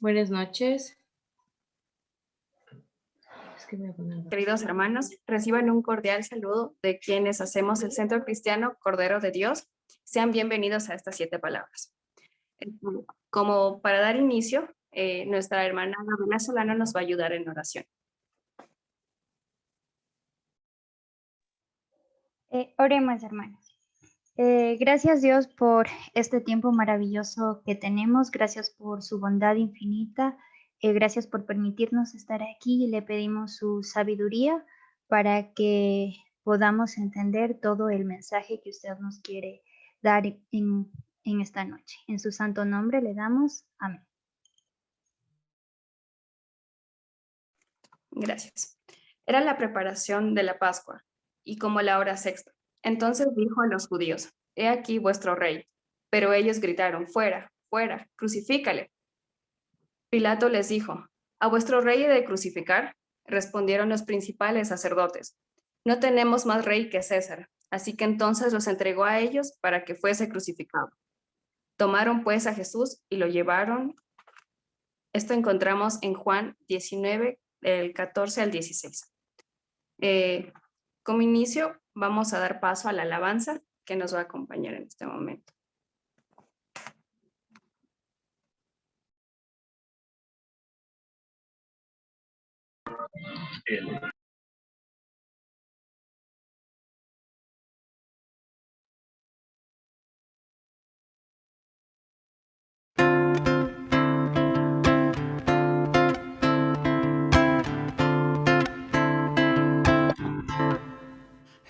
Buenas noches. Es que voy a poner Queridos hermanos, reciban un cordial saludo de quienes hacemos el Centro Cristiano Cordero de Dios. Sean bienvenidos a estas 7 palabras. Como para dar inicio, nuestra hermana Gabriela Solano nos va a ayudar en oración. Oremos, hermanos. Gracias Dios por este tiempo maravilloso que tenemos. Gracias por su bondad infinita. Gracias por permitirnos estar aquí y le pedimos su sabiduría para que podamos entender todo el mensaje que usted nos quiere dar en esta noche. En su santo nombre le damos amén. Gracias. Era la preparación de la Pascua y como la hora sexta. Entonces dijo a los judíos: He aquí vuestro rey. Pero ellos gritaron: Fuera, fuera, crucifícale. Pilato les dijo: ¿A vuestro rey he de crucificar? Respondieron los principales sacerdotes: No tenemos más rey que César. Así que entonces los entregó a ellos para que fuese crucificado. Tomaron pues a Jesús y lo llevaron. Esto encontramos en Juan 19, del 14 al 16. Como inicio, vamos a dar paso a la alabanza que nos va a acompañar en este momento.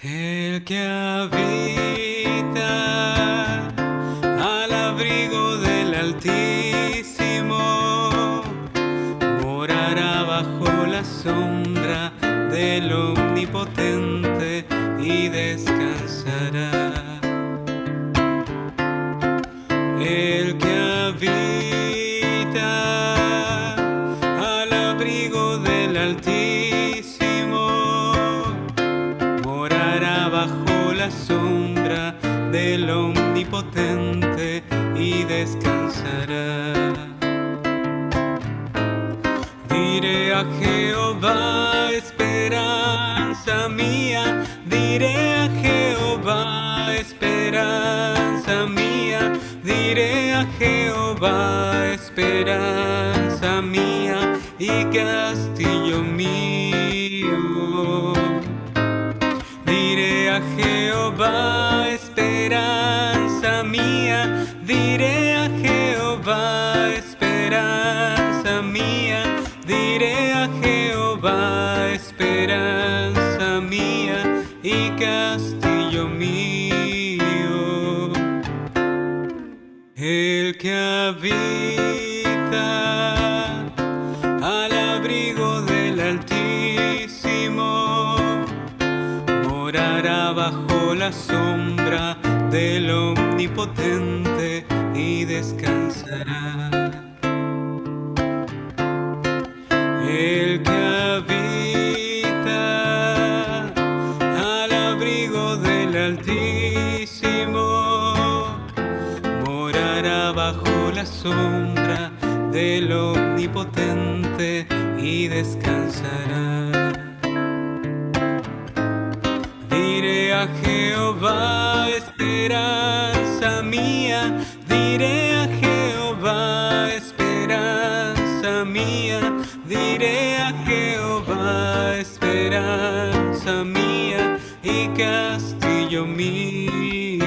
El que habita al abrigo del Altísimo morará bajo la sombra del Omnipotente y descansará. El que habita al abrigo del Altísimo morará bajo la sombra del Omnipotente y descansará. Diré a Jehová, esperanza mía, diré a Jehová, esperanza mía, diré a Jehová, esperanza mía y castillo mío. Diré a Jehová, esperanza mía, diré a Jehová, esperanza mía, diré a Jehová, esperanza mía y castillo mío. El que habita al abrigo del Altísimo morará bajo la sombra del Omnipotente y descansará. El que habita al abrigo del Altísimo morará bajo la sombra del Omnipotente y descansará. Diré a Jehová, esperanza mía, diré a Jehová, esperanza mía, diré a Jehová, esperanza mía y castillo mío.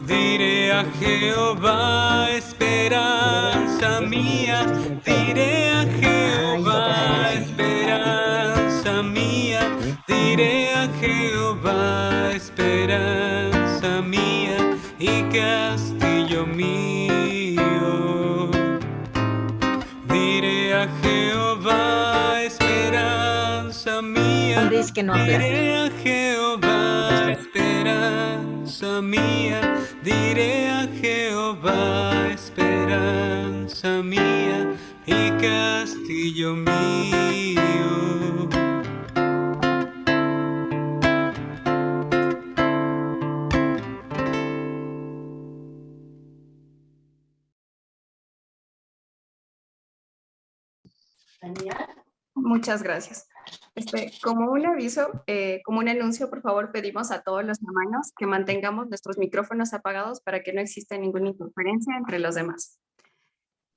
Diré a Jehová, esperanza mía, diré a Jehová, esperanza mía, diré a Jehová, esperanza mía y castillo mío. Diré a Jehová, esperanza mía, ¿Dónde dice que no habla? diré a Jehová, esperanza mía, diré a Jehová, esperanza mía y castillo mío. Muchas gracias. Como un aviso, como un anuncio, por favor, pedimos a todos los hermanos que mantengamos nuestros micrófonos apagados para que no exista ninguna interferencia entre los demás.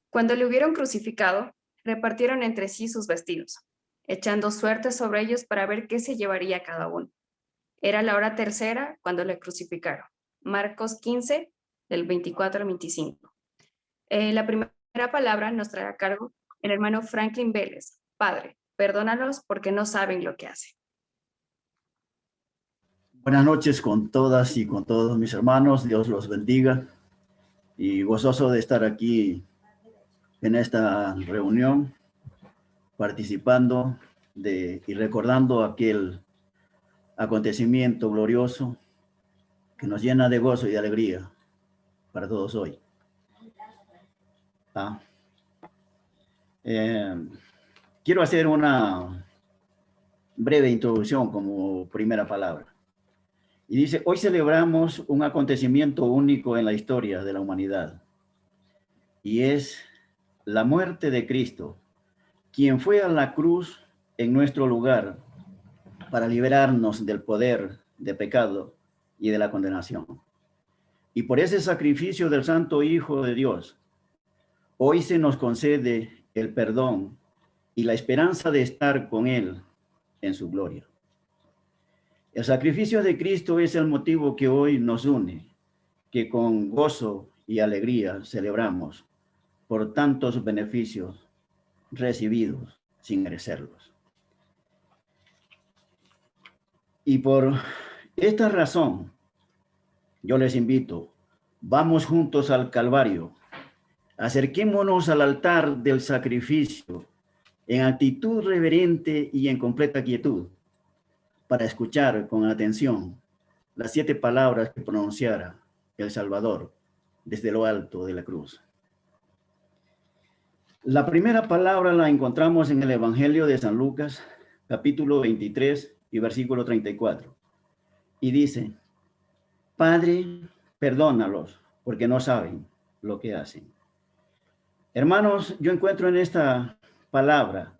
Cuando le hubieron crucificado, repartieron entre sí sus vestidos, echando suerte sobre ellos para ver qué se llevaría cada uno. Era la hora tercera cuando le crucificaron. Marcos 15, del 24 al 25. La primera palabra nos trae a cargo el hermano Franklin Vélez. Padre, perdónalos porque no saben lo que hacen. Buenas noches con todas y con todos mis hermanos. Dios los bendiga. Y gozoso de estar aquí en esta reunión, participando y recordando aquel acontecimiento glorioso que nos llena de gozo y de alegría para todos hoy. Quiero hacer una breve introducción como primera palabra. Y dice, hoy celebramos un acontecimiento único en la historia de la humanidad. Y es la muerte de Cristo, quien fue a la cruz en nuestro lugar para liberarnos del poder de pecado y de la condenación. Y por ese sacrificio del Santo Hijo de Dios, hoy se nos concede el perdón y la esperanza de estar con Él en su gloria. El sacrificio de Cristo es el motivo que hoy nos une, que con gozo y alegría celebramos por tantos beneficios recibidos sin merecerlos. Y por esta razón, yo les invito, vamos juntos al Calvario, acerquémonos al altar del sacrificio en actitud reverente y en completa quietud, para escuchar con atención las 7 palabras que pronunciara el Salvador desde lo alto de la cruz. La primera palabra la encontramos en el Evangelio de San Lucas, capítulo 23 y versículo 34. Y dice, Padre, perdónalos, porque no saben lo que hacen. Hermanos, yo encuentro en esta palabra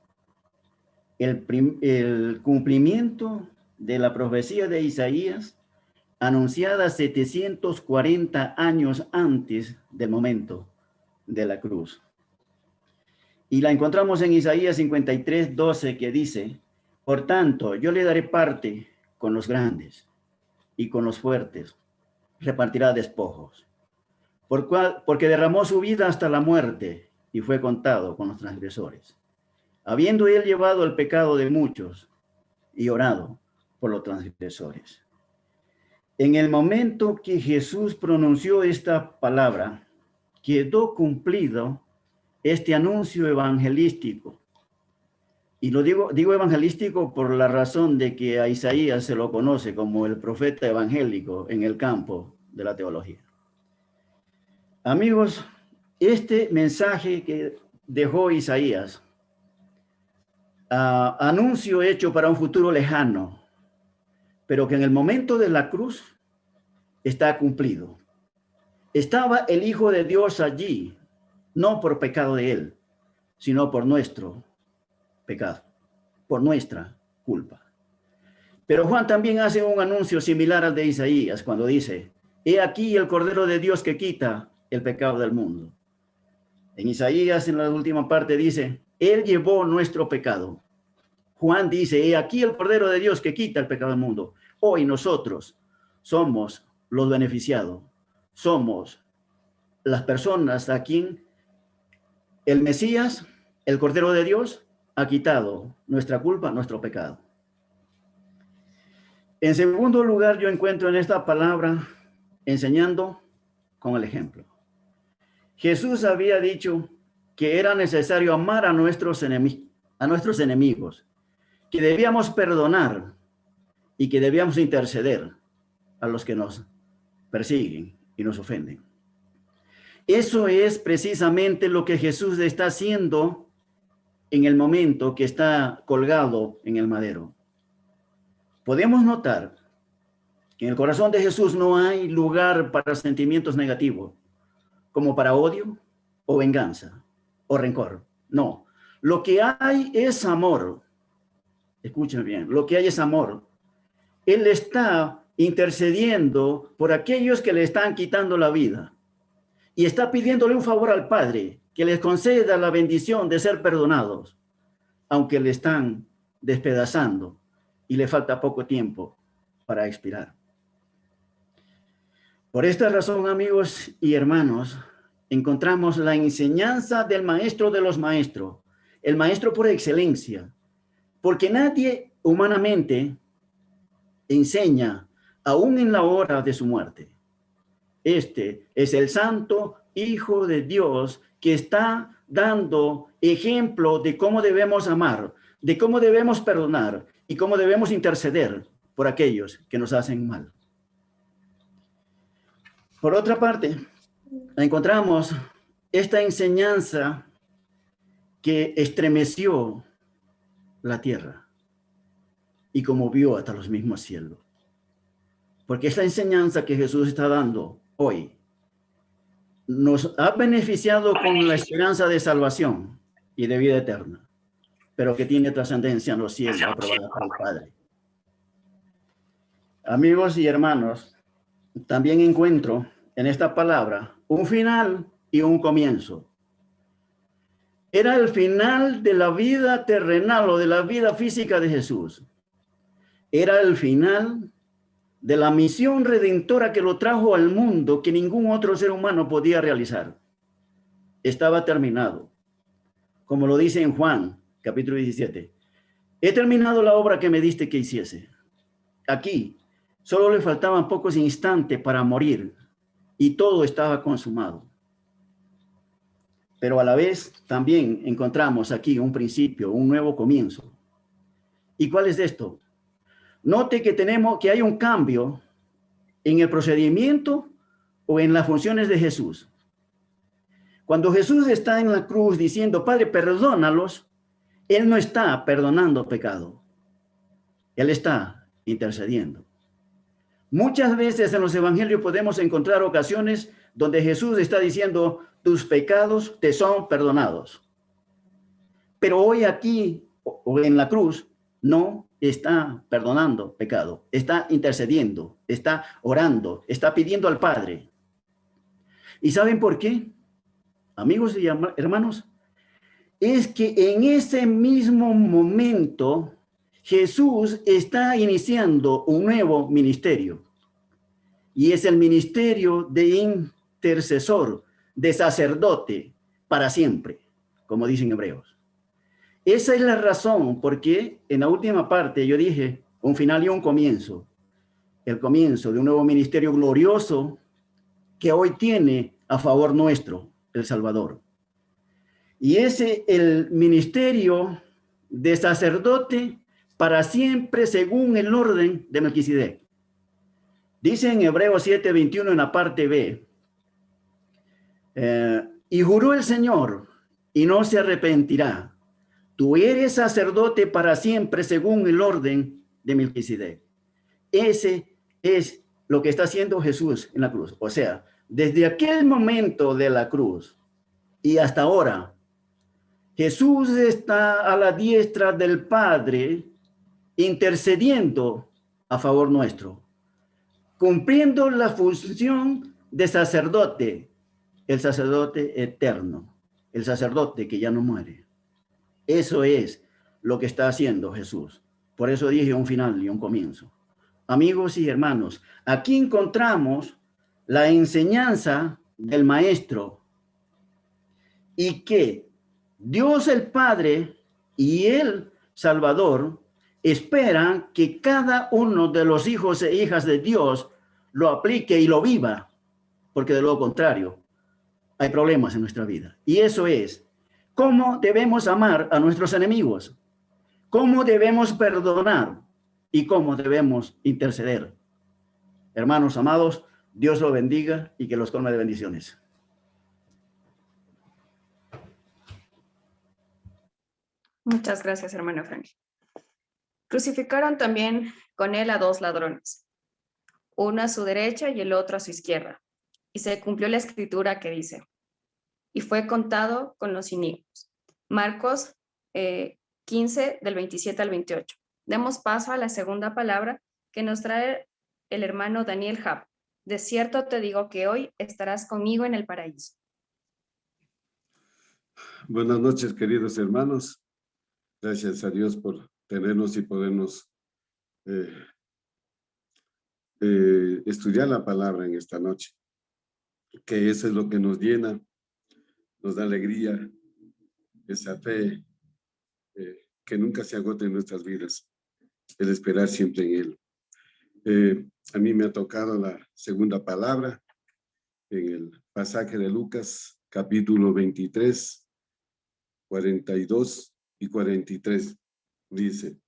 el cumplimiento de la profecía de Isaías, anunciada 740 años antes del momento de la cruz. Y la encontramos en Isaías 53, 12, que dice, por tanto, yo le daré parte con los grandes y con los fuertes, repartirá despojos. Porque derramó su vida hasta la muerte y fue contado con los transgresores. Habiendo él llevado el pecado de muchos y orado por los transgresores. En el momento que Jesús pronunció esta palabra, quedó cumplido este anuncio evangelístico. Y lo digo evangelístico por la razón de que a Isaías se lo conoce como el profeta evangélico en el campo de la teología. Amigos, este mensaje que dejó Isaías, anuncio hecho para un futuro lejano, pero que en el momento de la cruz está cumplido. Estaba el Hijo de Dios allí, no por pecado de él, sino por nuestro pecado, por nuestra culpa. Pero Juan también hace un anuncio similar al de Isaías cuando dice, he aquí el Cordero de Dios que quita el pecado del mundo. En Isaías, en la última parte, dice, él llevó nuestro pecado. Juan dice, he aquí el Cordero de Dios que quita el pecado del mundo. Hoy nosotros somos los beneficiados, somos las personas a quien el Mesías, el Cordero de Dios, ha quitado nuestra culpa, nuestro pecado. En segundo lugar, yo encuentro en esta palabra enseñando con el ejemplo. Jesús había dicho que era necesario amar a nuestros enemigos, que debíamos perdonar y que debíamos interceder a los que nos persiguen y nos ofenden. Eso es precisamente lo que Jesús está haciendo en el momento que está colgado en el madero. Podemos notar que en el corazón de Jesús no hay lugar para sentimientos negativos, como para odio o venganza o rencor. No, Lo que hay es amor. Escuchen bien, lo que hay es amor. Él está intercediendo por aquellos que le están quitando la vida. Y está pidiéndole un favor al Padre, que les conceda la bendición de ser perdonados, aunque le están despedazando y le falta poco tiempo para expirar. Por esta razón, amigos y hermanos, encontramos la enseñanza del maestro de los maestros, el maestro por excelencia, porque nadie humanamente enseña aún en la hora de su muerte. Este es el Santo Hijo de Dios que está dando ejemplo de cómo debemos amar, de cómo debemos perdonar y cómo debemos interceder por aquellos que nos hacen mal. Por otra parte, encontramos esta enseñanza que estremeció la tierra y conmovió hasta los mismos cielos. Porque esta enseñanza que Jesús está dando hoy nos ha beneficiado con la esperanza de salvación y de vida eterna, pero que tiene trascendencia en los cielos, aprobada por el Padre. Amigos y hermanos, también encuentro en esta palabra un final y un comienzo. Era el final de la vida terrenal o de la vida física de Jesús. Era el final de la misión redentora que lo trajo al mundo, que ningún otro ser humano podía realizar. Estaba terminado. Como lo dice en Juan, capítulo 17. He terminado la obra que me diste que hiciese. Aquí solo le faltaban pocos instantes para morir y todo estaba consumado. Pero a la vez también encontramos aquí un principio, un nuevo comienzo. ¿Y cuál es esto? Note que hay un cambio en el procedimiento o en las funciones de Jesús. Cuando Jesús está en la cruz diciendo, Padre, perdónalos, Él no está perdonando pecado. Él está intercediendo. Muchas veces en los evangelios podemos encontrar ocasiones donde Jesús está diciendo, tus pecados te son perdonados. Pero hoy aquí o en la cruz no está perdonando pecado, está intercediendo, está orando, está pidiendo al Padre. ¿Y saben por qué? Amigos y hermanos, es que en ese mismo momento Jesús está iniciando un nuevo ministerio. Y es el ministerio de intercesor, de sacerdote para siempre, como dicen hebreos. Esa es la razón por qué en la última parte yo dije un final y un comienzo. El comienzo de un nuevo ministerio glorioso que hoy tiene a favor nuestro el Salvador. Y ese el ministerio de sacerdote para siempre según el orden de Melquisedec. Dice en Hebreos 7:21 en la parte B, y juró el Señor y no se arrepentirá. Tú eres sacerdote para siempre según el orden de Melquisedec. Ese es lo que está haciendo Jesús en la cruz. O sea, desde aquel momento de la cruz y hasta ahora, Jesús está a la diestra del Padre intercediendo a favor nuestro, cumpliendo la función de sacerdote, el sacerdote eterno, el sacerdote que ya no muere. Eso es lo que está haciendo Jesús. Por eso dije un final y un comienzo. Amigos y hermanos, aquí encontramos la enseñanza del Maestro y que Dios el Padre y el Salvador esperan que cada uno de los hijos e hijas de Dios lo aplique y lo viva, porque de lo contrario hay problemas en nuestra vida. Y eso es cómo debemos amar a nuestros enemigos, cómo debemos perdonar y cómo debemos interceder. Hermanos amados, Dios los bendiga y que los colme de bendiciones. Muchas gracias, hermano Frank. Crucificaron también con él a 2 ladrones, uno a su derecha y el otro a su izquierda. Y se cumplió la escritura que dice, y fue contado con los inicuos. Marcos 15 del 27 al 28. Demos paso a la segunda palabra que nos trae el hermano Daniel Hab. De cierto te digo que hoy estarás conmigo en el paraíso. Buenas noches, queridos hermanos. Gracias a Dios por tenernos y podernos estudiar la palabra en esta noche, que eso es lo que nos llena, nos da alegría, esa fe que nunca se agota en nuestras vidas, el esperar siempre en Él. A mí me ha tocado la segunda palabra en el pasaje de Lucas, capítulo 23, 42 y 43. Dice: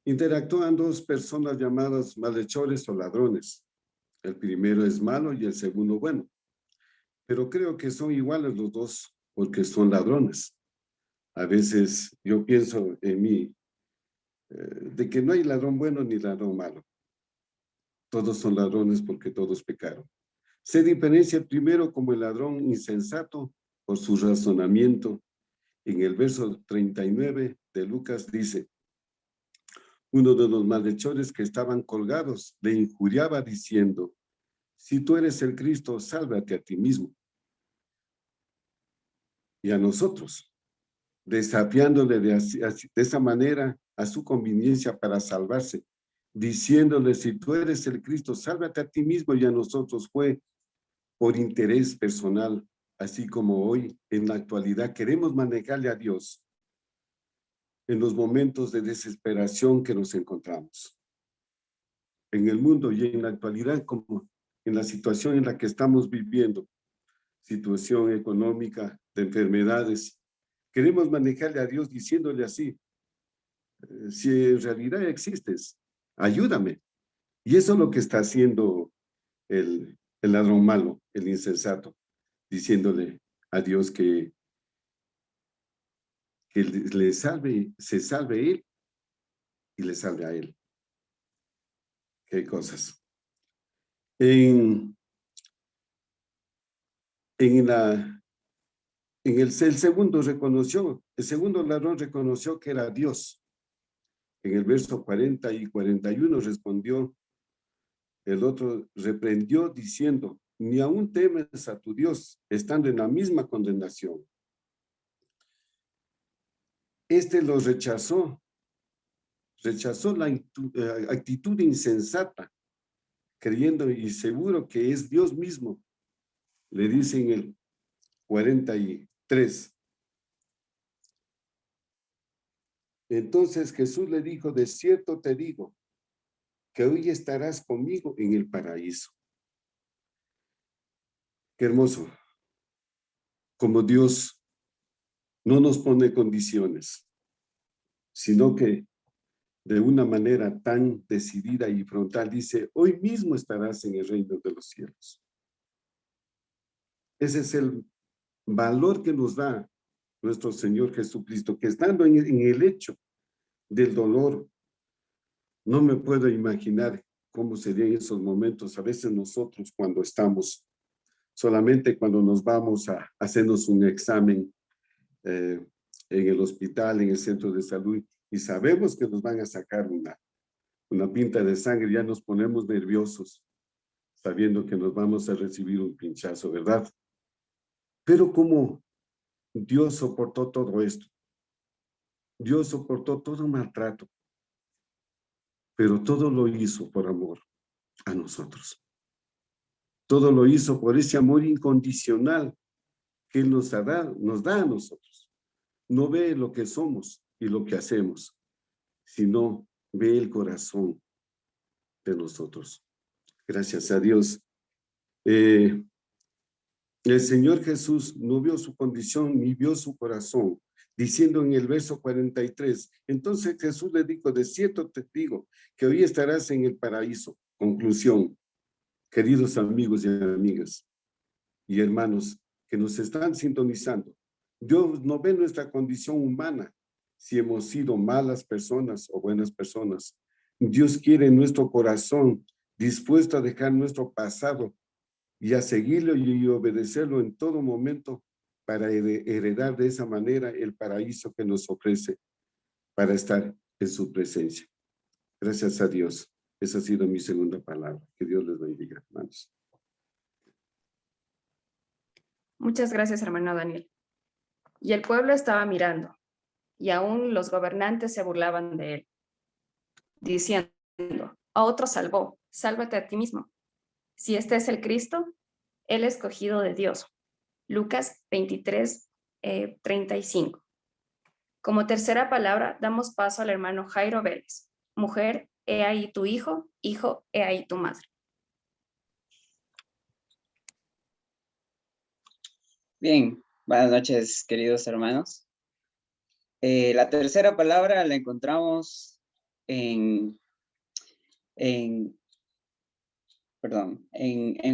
interactúan dos personas llamadas malhechores o ladrones. El primero es malo y el segundo bueno. Pero creo que son iguales los dos porque son ladrones. A veces yo pienso en mí de que no hay ladrón bueno ni ladrón malo. Todos son ladrones porque todos pecaron. Se diferencia primero como el ladrón insensato por su razonamiento. En el verso 39 de Lucas dice: uno de los malhechores que estaban colgados le injuriaba diciendo: si tú eres el Cristo, sálvate a ti mismo y a nosotros, desafiándole de esa manera a su conveniencia para salvarse, diciéndole: si tú eres el Cristo, sálvate a ti mismo y a nosotros. Fue por interés personal, así como hoy en la actualidad queremos manejarle a Dios en los momentos de desesperación que nos encontramos en el mundo y en la actualidad, como en la situación en la que estamos viviendo, situación económica, de enfermedades. Queremos manejarle a Dios diciéndole así: si en realidad existes, ayúdame. Y eso es lo que está haciendo el ladrón malo, el insensato, diciéndole a Dios que le salve, se salve él y le salve a él. ¿Qué cosas? El segundo ladrón reconoció que era Dios. En el verso 40 y 41 respondió, el otro reprendió diciendo: ni aún temes a tu Dios, estando en la misma condenación. Este lo rechazó la actitud insensata, creyendo y seguro que es Dios mismo. Le dice en el 43. Entonces Jesús le dijo: de cierto te digo, que hoy estarás conmigo en el paraíso. Qué hermoso, como Dios no nos pone condiciones, sino que de una manera tan decidida y frontal dice: hoy mismo estarás en el reino de los cielos. Ese es el valor que nos da nuestro Señor Jesucristo, que estando en el hecho del dolor, no me puedo imaginar cómo serían esos momentos. A veces nosotros solamente cuando nos vamos a hacernos un examen en el hospital, en el centro de salud, y sabemos que nos van a sacar una pinta de sangre, ya nos ponemos nerviosos, sabiendo que nos vamos a recibir un pinchazo, ¿verdad? Pero como Dios soportó todo esto, Dios soportó todo maltrato, pero todo lo hizo por amor a nosotros. Todo lo hizo por ese amor incondicional que Él nos da a nosotros. No ve lo que somos y lo que hacemos, sino ve el corazón de nosotros. Gracias a Dios. El Señor Jesús no vio su condición ni vio su corazón, diciendo en el verso 43, entonces Jesús le dijo: de cierto te digo, que hoy estarás en el paraíso. Conclusión, queridos amigos y amigas y hermanos que nos están sintonizando, Dios no ve nuestra condición humana, si hemos sido malas personas o buenas personas. Dios quiere nuestro corazón dispuesto a dejar nuestro pasado y a seguirlo y obedecerlo en todo momento, para heredar de esa manera el paraíso que nos ofrece para estar en su presencia. Gracias a Dios. Esa ha sido mi segunda palabra. Que Dios les bendiga, hermanos. Muchas gracias, hermano Daniel. Y el pueblo estaba mirando, y aún los gobernantes se burlaban de él, diciendo, a otro salvó, sálvate a ti mismo. Si este es el Cristo, el escogido de Dios. Lucas 23, 35. Como tercera palabra, damos paso al hermano Jairo Vélez. Mujer, he ahí tu hijo, hijo, he ahí tu madre. Bien, buenas noches, queridos hermanos. La tercera palabra la encontramos en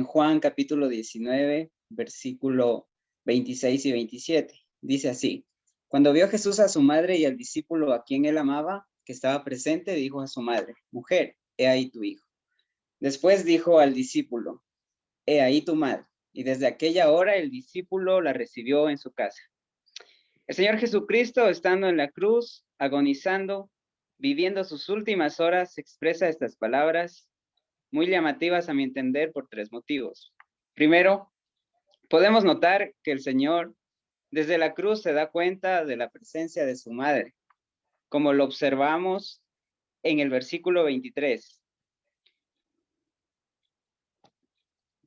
Juan capítulo 19, versículo 26 y 27. Dice así: cuando vio Jesús a su madre y al discípulo a quien él amaba, que estaba presente, dijo a su madre: mujer, he ahí tu hijo. Después dijo al discípulo: he ahí tu madre. Y desde aquella hora el discípulo la recibió en su casa. El Señor Jesucristo, estando en la cruz, agonizando, viviendo sus últimas horas, expresa estas palabras muy llamativas a mi entender por tres motivos. Primero, podemos notar que el Señor desde la cruz se da cuenta de la presencia de su madre, como lo observamos en el versículo 23.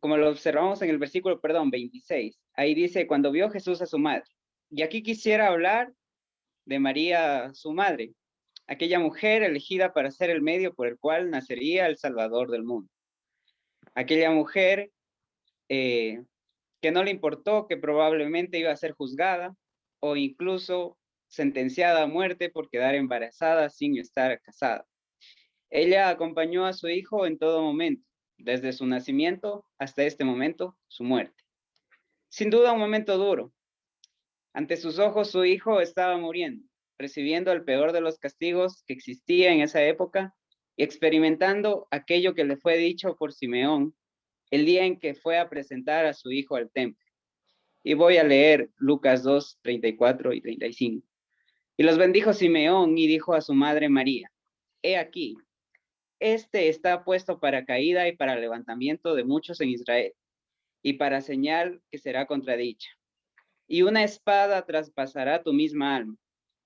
Como lo observamos en el versículo, 26. Ahí dice, cuando vio Jesús a su madre. Y aquí quisiera hablar de María, su madre, aquella mujer elegida para ser el medio por el cual nacería el Salvador del mundo. Aquella mujer que no le importó que probablemente iba a ser juzgada o incluso sentenciada a muerte por quedar embarazada sin estar casada. Ella acompañó a su hijo en todo momento, desde su nacimiento hasta este momento, su muerte. Sin duda un momento duro. Ante sus ojos su hijo estaba muriendo, recibiendo el peor de los castigos que existía en esa época y experimentando aquello que le fue dicho por Simeón el día en que fue a presentar a su hijo al templo. Y voy a leer Lucas 2, 34 y 35. Y los bendijo Simeón y dijo a su madre María: he aquí, este está puesto para caída y para levantamiento de muchos en Israel, y para señal que será contradicha. Y una espada traspasará tu misma alma,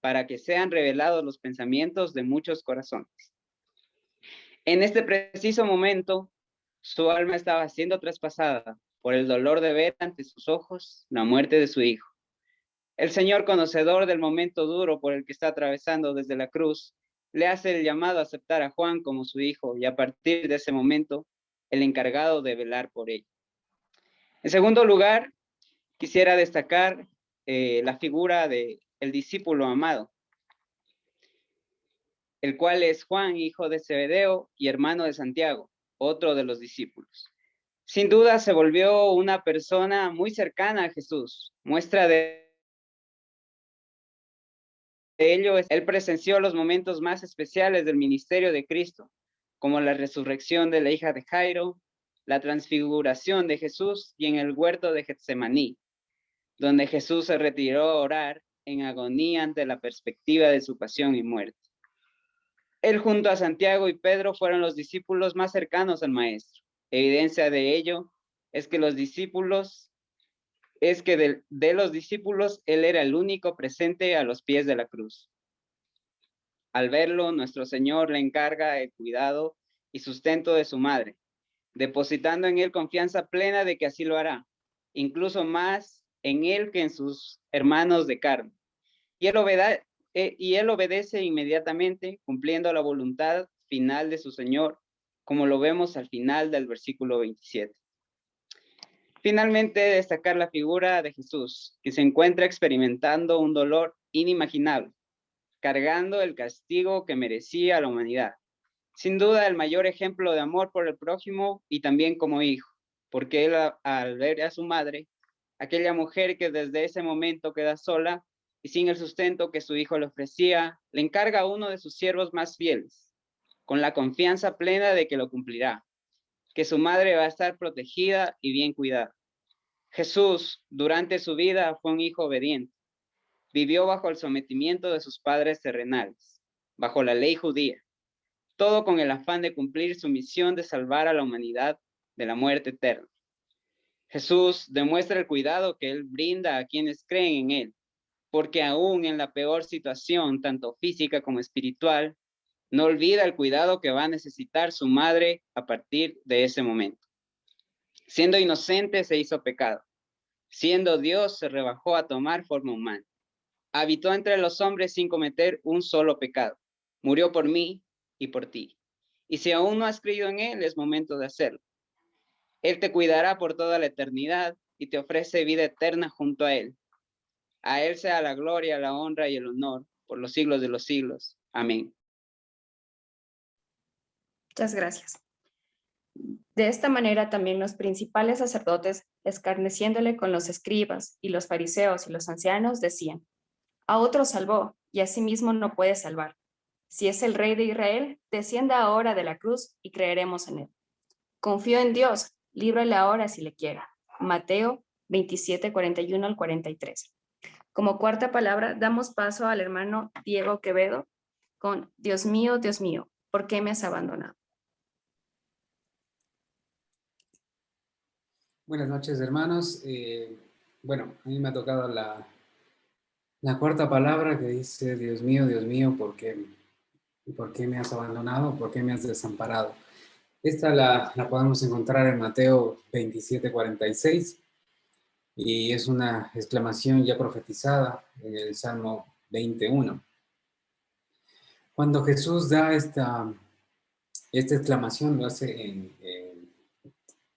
para que sean revelados los pensamientos de muchos corazones. En este preciso momento, su alma estaba siendo traspasada por el dolor de ver ante sus ojos la muerte de su hijo. El Señor, conocedor del momento duro por el que está atravesando desde la cruz, le hace el llamado a aceptar a Juan como su hijo y a partir de ese momento, el encargado de velar por él. En segundo lugar, quisiera destacar la figura del discípulo amado, el cual es Juan, hijo de Zebedeo y hermano de Santiago, otro de los discípulos. Sin duda se volvió una persona muy cercana a Jesús. Muestra de ello es él presenció los momentos más especiales del ministerio de Cristo, como la resurrección de la hija de Jairo, la transfiguración de Jesús y en el huerto de Getsemaní, donde Jesús se retiró a orar en agonía ante la perspectiva de su pasión y muerte. Él junto a Santiago y Pedro fueron los discípulos más cercanos al Maestro. Evidencia de ello es que de los discípulos, él era el único presente a los pies de la cruz. Al verlo, nuestro Señor le encarga el cuidado y sustento de su madre, depositando en él confianza plena de que así lo hará, incluso más en él que en sus hermanos de carne. Y él obedece inmediatamente, cumpliendo la voluntad final de su Señor, como lo vemos al final del versículo 27. Finalmente, destacar la figura de Jesús, que se encuentra experimentando un dolor inimaginable, cargando el castigo que merecía la humanidad. Sin duda, el mayor ejemplo de amor por el prójimo y también como hijo, porque él, al ver a su madre, aquella mujer que desde ese momento queda sola y sin el sustento que su hijo le ofrecía, le encarga a uno de sus siervos más fieles, con la confianza plena de que lo cumplirá, que su madre va a estar protegida y bien cuidada. Jesús, durante su vida, fue un hijo obediente. Vivió bajo el sometimiento de sus padres terrenales, bajo la ley judía, todo con el afán de cumplir su misión de salvar a la humanidad de la muerte eterna. Jesús demuestra el cuidado que Él brinda a quienes creen en Él, porque aún en la peor situación, tanto física como espiritual, no olvida el cuidado que va a necesitar su madre a partir de ese momento. Siendo inocente se hizo pecado. Siendo Dios se rebajó a tomar forma humana. Habitó entre los hombres sin cometer un solo pecado. Murió por mí y por ti. Y si aún no has creído en Él, es momento de hacerlo. Él te cuidará por toda la eternidad y te ofrece vida eterna junto a Él. A Él sea la gloria, la honra y el honor por los siglos de los siglos. Amén. Muchas gracias. De esta manera también los principales sacerdotes, escarneciéndole con los escribas y los fariseos y los ancianos, decían: a otro salvó, y a sí mismo no puede salvar. Si es el Rey de Israel, descienda ahora de la cruz y creeremos en él. Confío en Dios, líbrale ahora si le quiera. Mateo 27, 41 al 43. Como cuarta palabra, damos paso al hermano Diego Quevedo con Dios mío, ¿por qué me has abandonado? Buenas noches, hermanos. Bueno, a mí me ha tocado la cuarta palabra que dice, Dios mío, ¿por qué me has abandonado? ¿Por qué me has desamparado? Esta la podemos encontrar en Mateo 27, 46 y es una exclamación ya profetizada en el Salmo 21. Cuando Jesús da esta exclamación, lo hace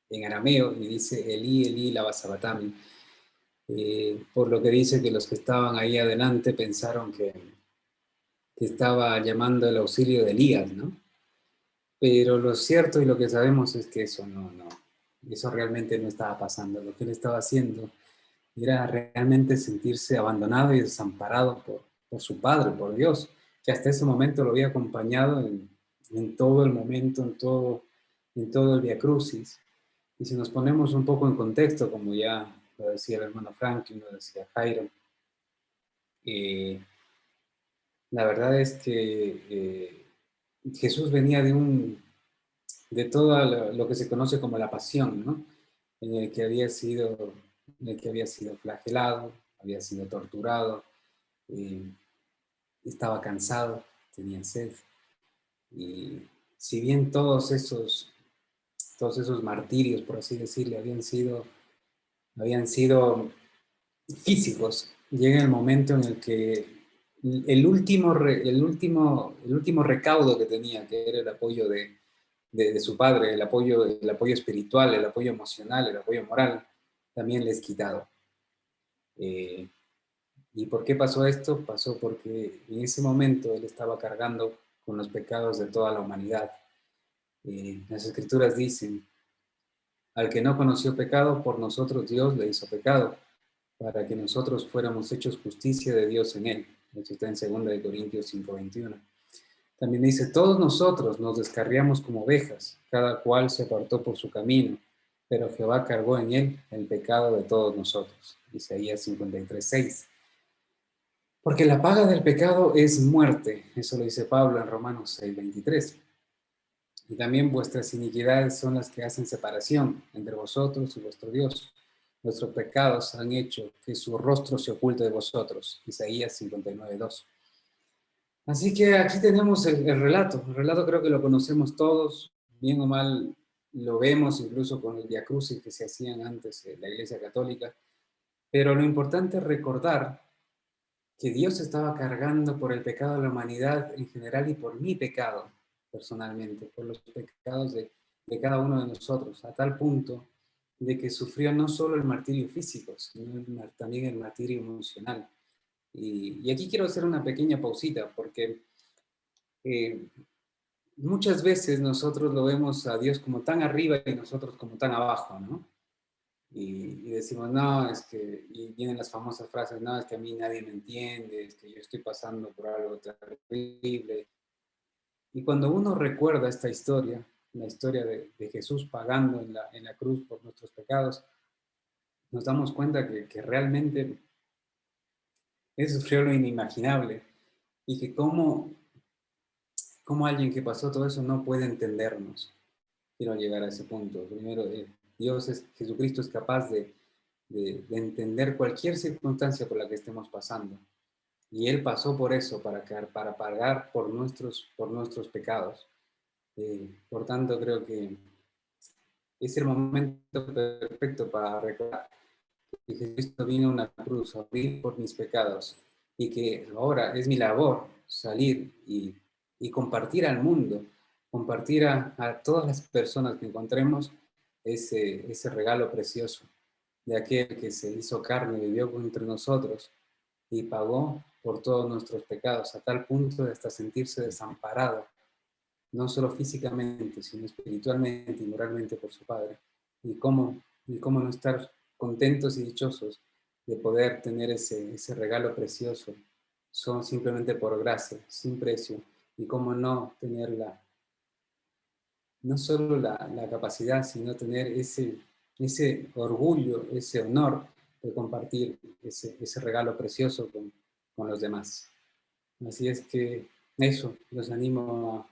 en arameo y dice, Elí, Elí, lama sabacthani. Por lo que dice que los que estaban ahí adelante pensaron que estaba llamando el auxilio de Elías, ¿no? Pero lo cierto y lo que sabemos es que eso eso realmente no estaba pasando. Lo que él estaba haciendo era realmente sentirse abandonado y desamparado por su Padre, por Dios, que hasta ese momento lo había acompañado en todo el momento, en todo el Vía Crucis. Y si nos ponemos un poco en contexto, como ya lo decía el hermano Franklin, lo decía Jairo, la verdad es que Jesús venía de todo lo que se conoce como la pasión, ¿no? En el que había sido flagelado, había sido torturado, estaba cansado, tenía sed. Y si bien todos esos martirios, por así decirlo, habían sido físicos, llega el momento en el que el último recaudo que tenía, que era el apoyo de su padre, el apoyo espiritual, el apoyo emocional, el apoyo moral, también le es quitado. ¿Y por qué pasó esto? Pasó porque en ese momento él estaba cargando con los pecados de toda la humanidad. Las Escrituras dicen, al que no conoció pecado, por nosotros Dios le hizo pecado, para que nosotros fuéramos hechos justicia de Dios en él. Esto está en 2 Corintios 5:21. También dice, todos nosotros nos descarriamos como ovejas, cada cual se apartó por su camino, pero Jehová cargó en él el pecado de todos nosotros. Isaías 53:6. Porque la paga del pecado es muerte. Eso lo dice Pablo en Romanos 6:23. Y también vuestras iniquidades son las que hacen separación entre vosotros y vuestro Dios. Nuestros pecados han hecho que su rostro se oculte de vosotros. Isaías 59:2. Así que aquí tenemos el relato. El relato creo que lo conocemos todos, bien o mal lo vemos incluso con el Vía Crucis que se hacían antes en la Iglesia Católica. Pero lo importante es recordar que Dios estaba cargando por el pecado de la humanidad en general y por mi pecado personalmente, por los pecados de cada uno de nosotros, a tal punto de que sufrió no solo el martirio físico, sino también el martirio emocional. Y aquí quiero hacer una pequeña pausita, porque muchas veces nosotros lo vemos a Dios como tan arriba y nosotros como tan abajo, ¿no? Y decimos, no, es que, y vienen las famosas frases, no, es que a mí nadie me entiende, es que yo estoy pasando por algo terrible. Y cuando uno recuerda esta historia, la historia de Jesús pagando en la cruz por nuestros pecados, nos damos cuenta que realmente Él sufrió lo inimaginable y que cómo alguien que pasó todo eso no puede entendernos. Quiero llegar a ese punto. Primero, Jesucristo es capaz de entender cualquier circunstancia por la que estemos pasando. Y Él pasó por eso, para pagar por nuestros pecados. Por tanto, creo que es el momento perfecto para recordar que Jesucristo vino a una cruz a morir por mis pecados y que ahora es mi labor salir y compartir al mundo, compartir a todas las personas que encontremos ese regalo precioso de aquel que se hizo carne, vivió entre nosotros y pagó por todos nuestros pecados, a tal punto de hasta sentirse desamparado, no solo físicamente, sino espiritualmente y moralmente por su Padre. Y cómo no estar contentos y dichosos de poder tener ese regalo precioso, son simplemente por gracia, sin precio, y cómo no tener no solo la capacidad, sino tener ese orgullo, ese honor de compartir ese regalo precioso con los demás. Así es que eso, los animo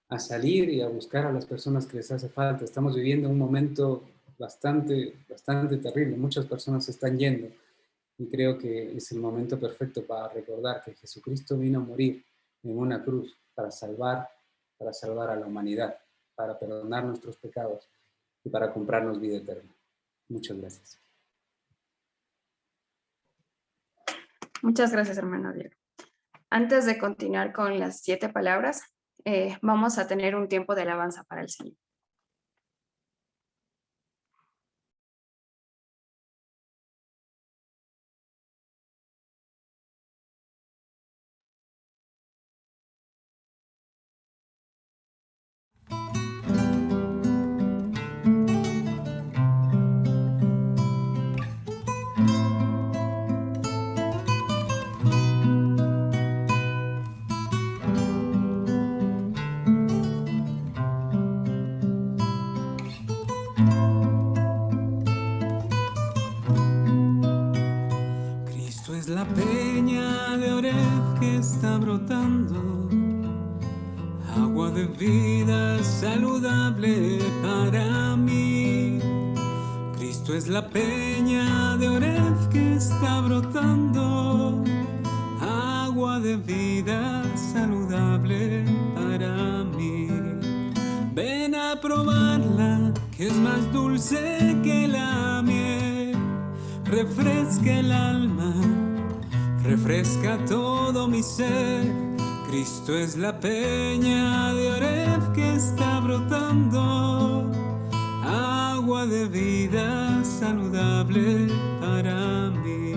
a salir y a buscar a las personas que les hace falta. Estamos viviendo un momento bastante terrible. Muchas personas se están yendo y creo que es el momento perfecto para recordar que Jesucristo vino a morir en una cruz para salvar a la humanidad, para perdonar nuestros pecados y para comprarnos vida eterna. Muchas gracias. Muchas gracias, hermano Diego. Antes de continuar con las 7 palabras, vamos a tener un tiempo de alabanza para el Señor. Cristo es la peña de Oreb que está brotando, agua de vida saludable para mí. Cristo es la peña de Oreb que está brotando, agua de vida saludable para mí. Ven a probarla, que es más dulce que la miel, refresca el alma, refresca todo mi ser. Cristo es la peña de Oreb que está brotando, agua de vida saludable para mí.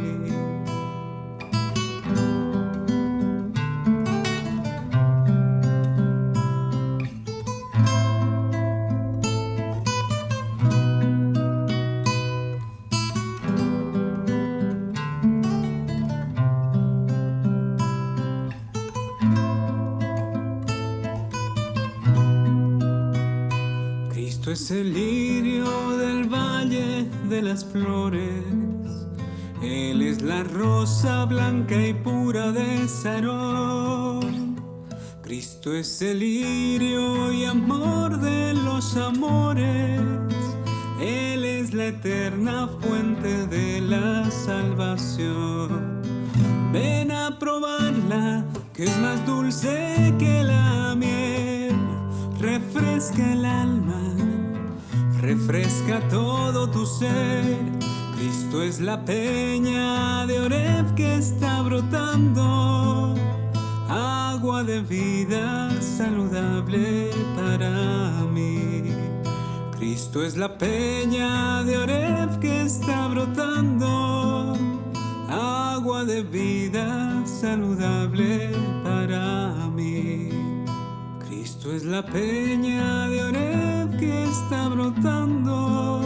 Cristo es el lirio del valle de las flores, Él es la rosa blanca y pura de Sarón. Cristo es el lirio y amor de los amores, Él es la eterna fuente de la salvación. Ven a probarla, que es más dulce que la miel, refresca el alma, refresca todo tu ser. Cristo es la peña de Oreb que está brotando, agua de vida saludable para mí. Cristo es la peña de Oreb que está brotando, agua de vida saludable para mí. Cristo es la peña de Oreb que está brotando,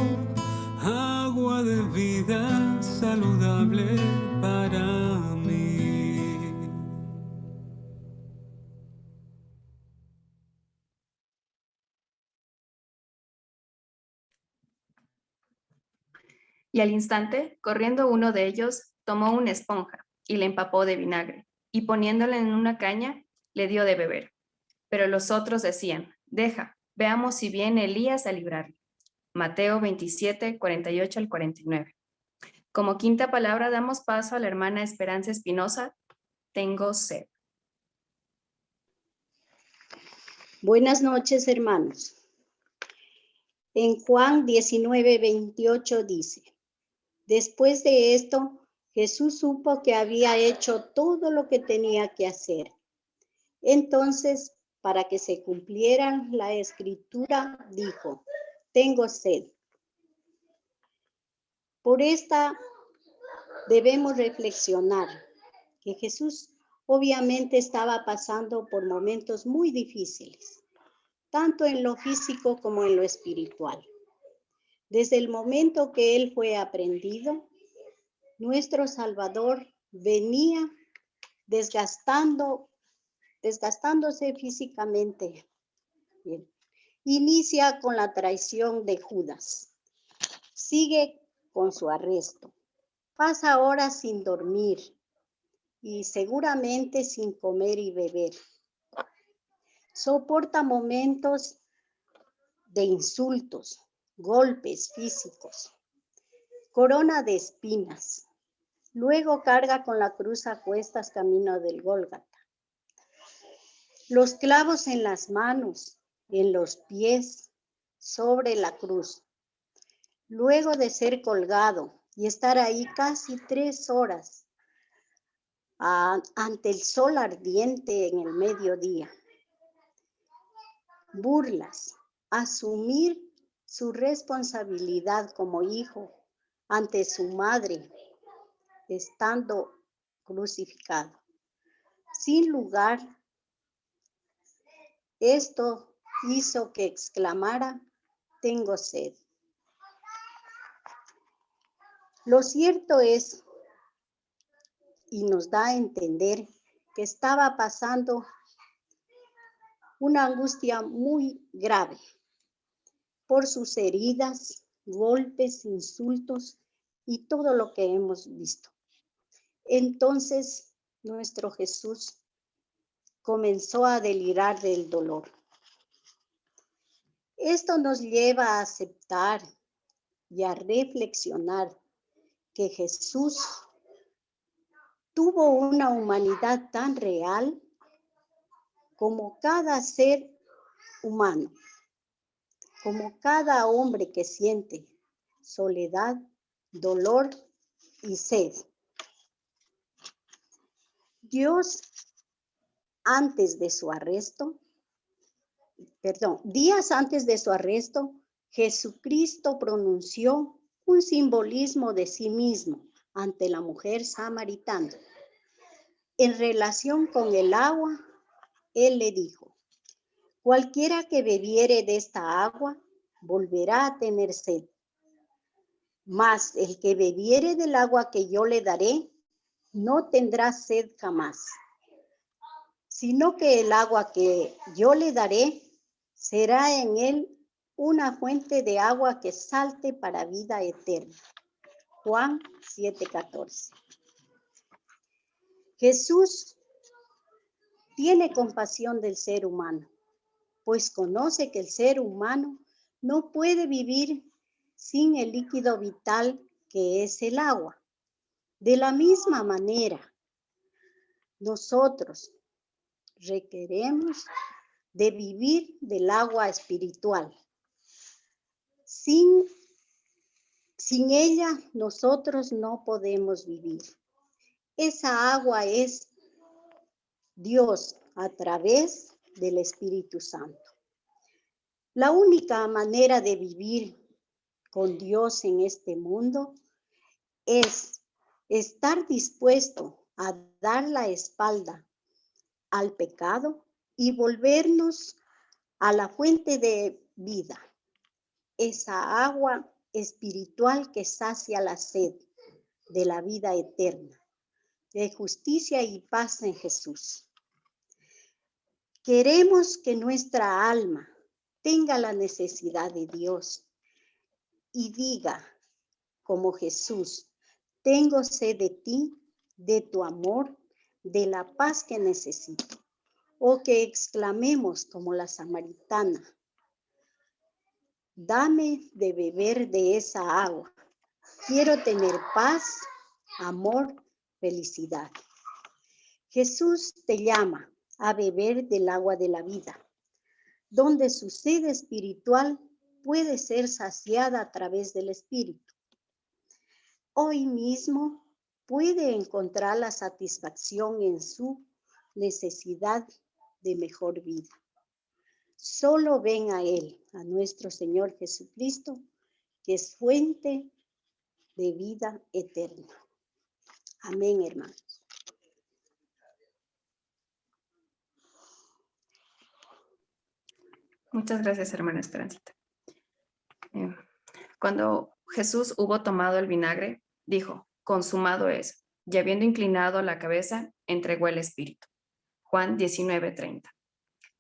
agua de vida saludable para mí. Y al instante, corriendo uno de ellos, tomó una esponja y la empapó de vinagre, y poniéndola en una caña, le dio de beber. Pero los otros decían, deja, veamos si viene Elías a librarlo. Mateo 27, 48 al 49. Como quinta palabra damos paso a la hermana Esperanza Espinosa, tengo sed. Buenas noches, hermanos. En Juan 19, 28 dice, después de esto, Jesús supo que había hecho todo lo que tenía que hacer. Entonces, para que se cumpliera la escritura, dijo, tengo sed. Por esta debemos reflexionar que Jesús obviamente estaba pasando por momentos muy difíciles, tanto en lo físico como en lo espiritual. Desde el momento que él fue aprehendido, nuestro Salvador venía desgastándose físicamente. Bien. Inicia con la traición de Judas. Sigue con su arresto. Pasa horas sin dormir y seguramente sin comer y beber. Soporta momentos de insultos, golpes físicos, corona de espinas. Luego carga con la cruz a cuestas camino del Gólgata. Los clavos en las manos, en los pies, sobre la cruz. Luego de ser colgado y estar ahí casi 3 horas ante el sol ardiente en el mediodía. Burlas, asumir su responsabilidad como hijo ante su madre, estando crucificado. Sin lugar, esto hizo que exclamara, tengo sed. Lo cierto es, y nos da a entender, que estaba pasando una angustia muy grave por sus heridas, golpes, insultos y todo lo que hemos visto. Entonces, nuestro Jesús comenzó a delirar del dolor. Esto nos lleva a aceptar y a reflexionar que Jesús tuvo una humanidad tan real como cada ser humano, como cada hombre que siente soledad, dolor y sed. Días antes de su arresto, Jesucristo pronunció un simbolismo de sí mismo ante la mujer samaritana. En relación con el agua, él le dijo, cualquiera que bebiere de esta agua volverá a tener sed. Mas el que bebiere del agua que yo le daré, no tendrá sed jamás, sino que el agua que yo le daré será en él una fuente de agua que salte para vida eterna. Juan 7:14. Jesús tiene compasión del ser humano, pues conoce que el ser humano no puede vivir sin el líquido vital que es el agua. De la misma manera, nosotros requeremos de vivir del agua espiritual. Sin ella, nosotros no podemos vivir. Esa agua es Dios a través del Espíritu Santo. La única manera de vivir con Dios en este mundo es estar dispuesto a dar la espalda al pecado y volvernos a la fuente de vida, esa agua espiritual que sacia la sed de la vida eterna, de justicia y paz en Jesús. Queremos que nuestra alma tenga la necesidad de Dios y diga, como Jesús. Tengo sed de ti, de tu amor, de la paz que necesito. O que exclamemos como la samaritana: dame de beber de esa agua. Quiero tener paz, amor, felicidad. Jesús te llama a beber del agua de la vida, donde su sed espiritual puede ser saciada a través del Espíritu. Hoy mismo puede encontrar la satisfacción en su necesidad de mejor vida. Solo ven a Él, a nuestro Señor Jesucristo, que es fuente de vida eterna. Amén, hermanos. Muchas gracias, hermana Esperancita. Cuando Jesús hubo tomado el vinagre, dijo: consumado es. Y habiendo inclinado la cabeza, entregó el espíritu. Juan 19:30.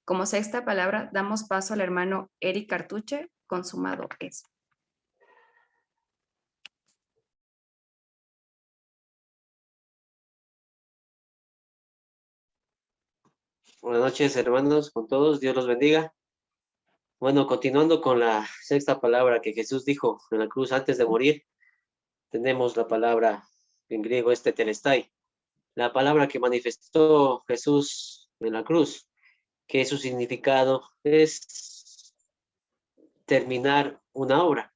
Como sexta palabra, damos paso al hermano Eric Cartuche. Consumado es. Buenas noches, hermanos, con todos. Dios los bendiga. Bueno, continuando con la sexta palabra que Jesús dijo en la cruz antes de morir, tenemos la palabra en griego tetelestai, la palabra que manifestó Jesús en la cruz, que su significado es terminar una obra.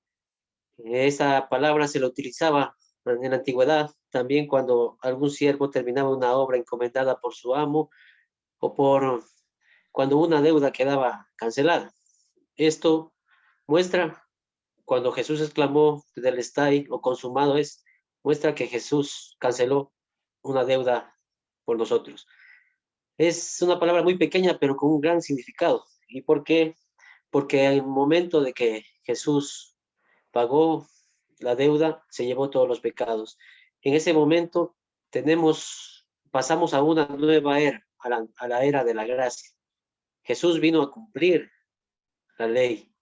Esa palabra se la utilizaba en la antigüedad también cuando algún siervo terminaba una obra encomendada por su amo o por cuando una deuda quedaba cancelada. Esto muestra, cuando Jesús exclamó tetelestai o consumado es, muestra que Jesús canceló una deuda por nosotros. Es una palabra muy pequeña, pero con un gran significado. ¿Y por qué? Porque al momento de que Jesús pagó la deuda, se llevó todos los pecados. En ese momento pasamos a una nueva era, a la era de la gracia. Jesús vino a cumplir la ley,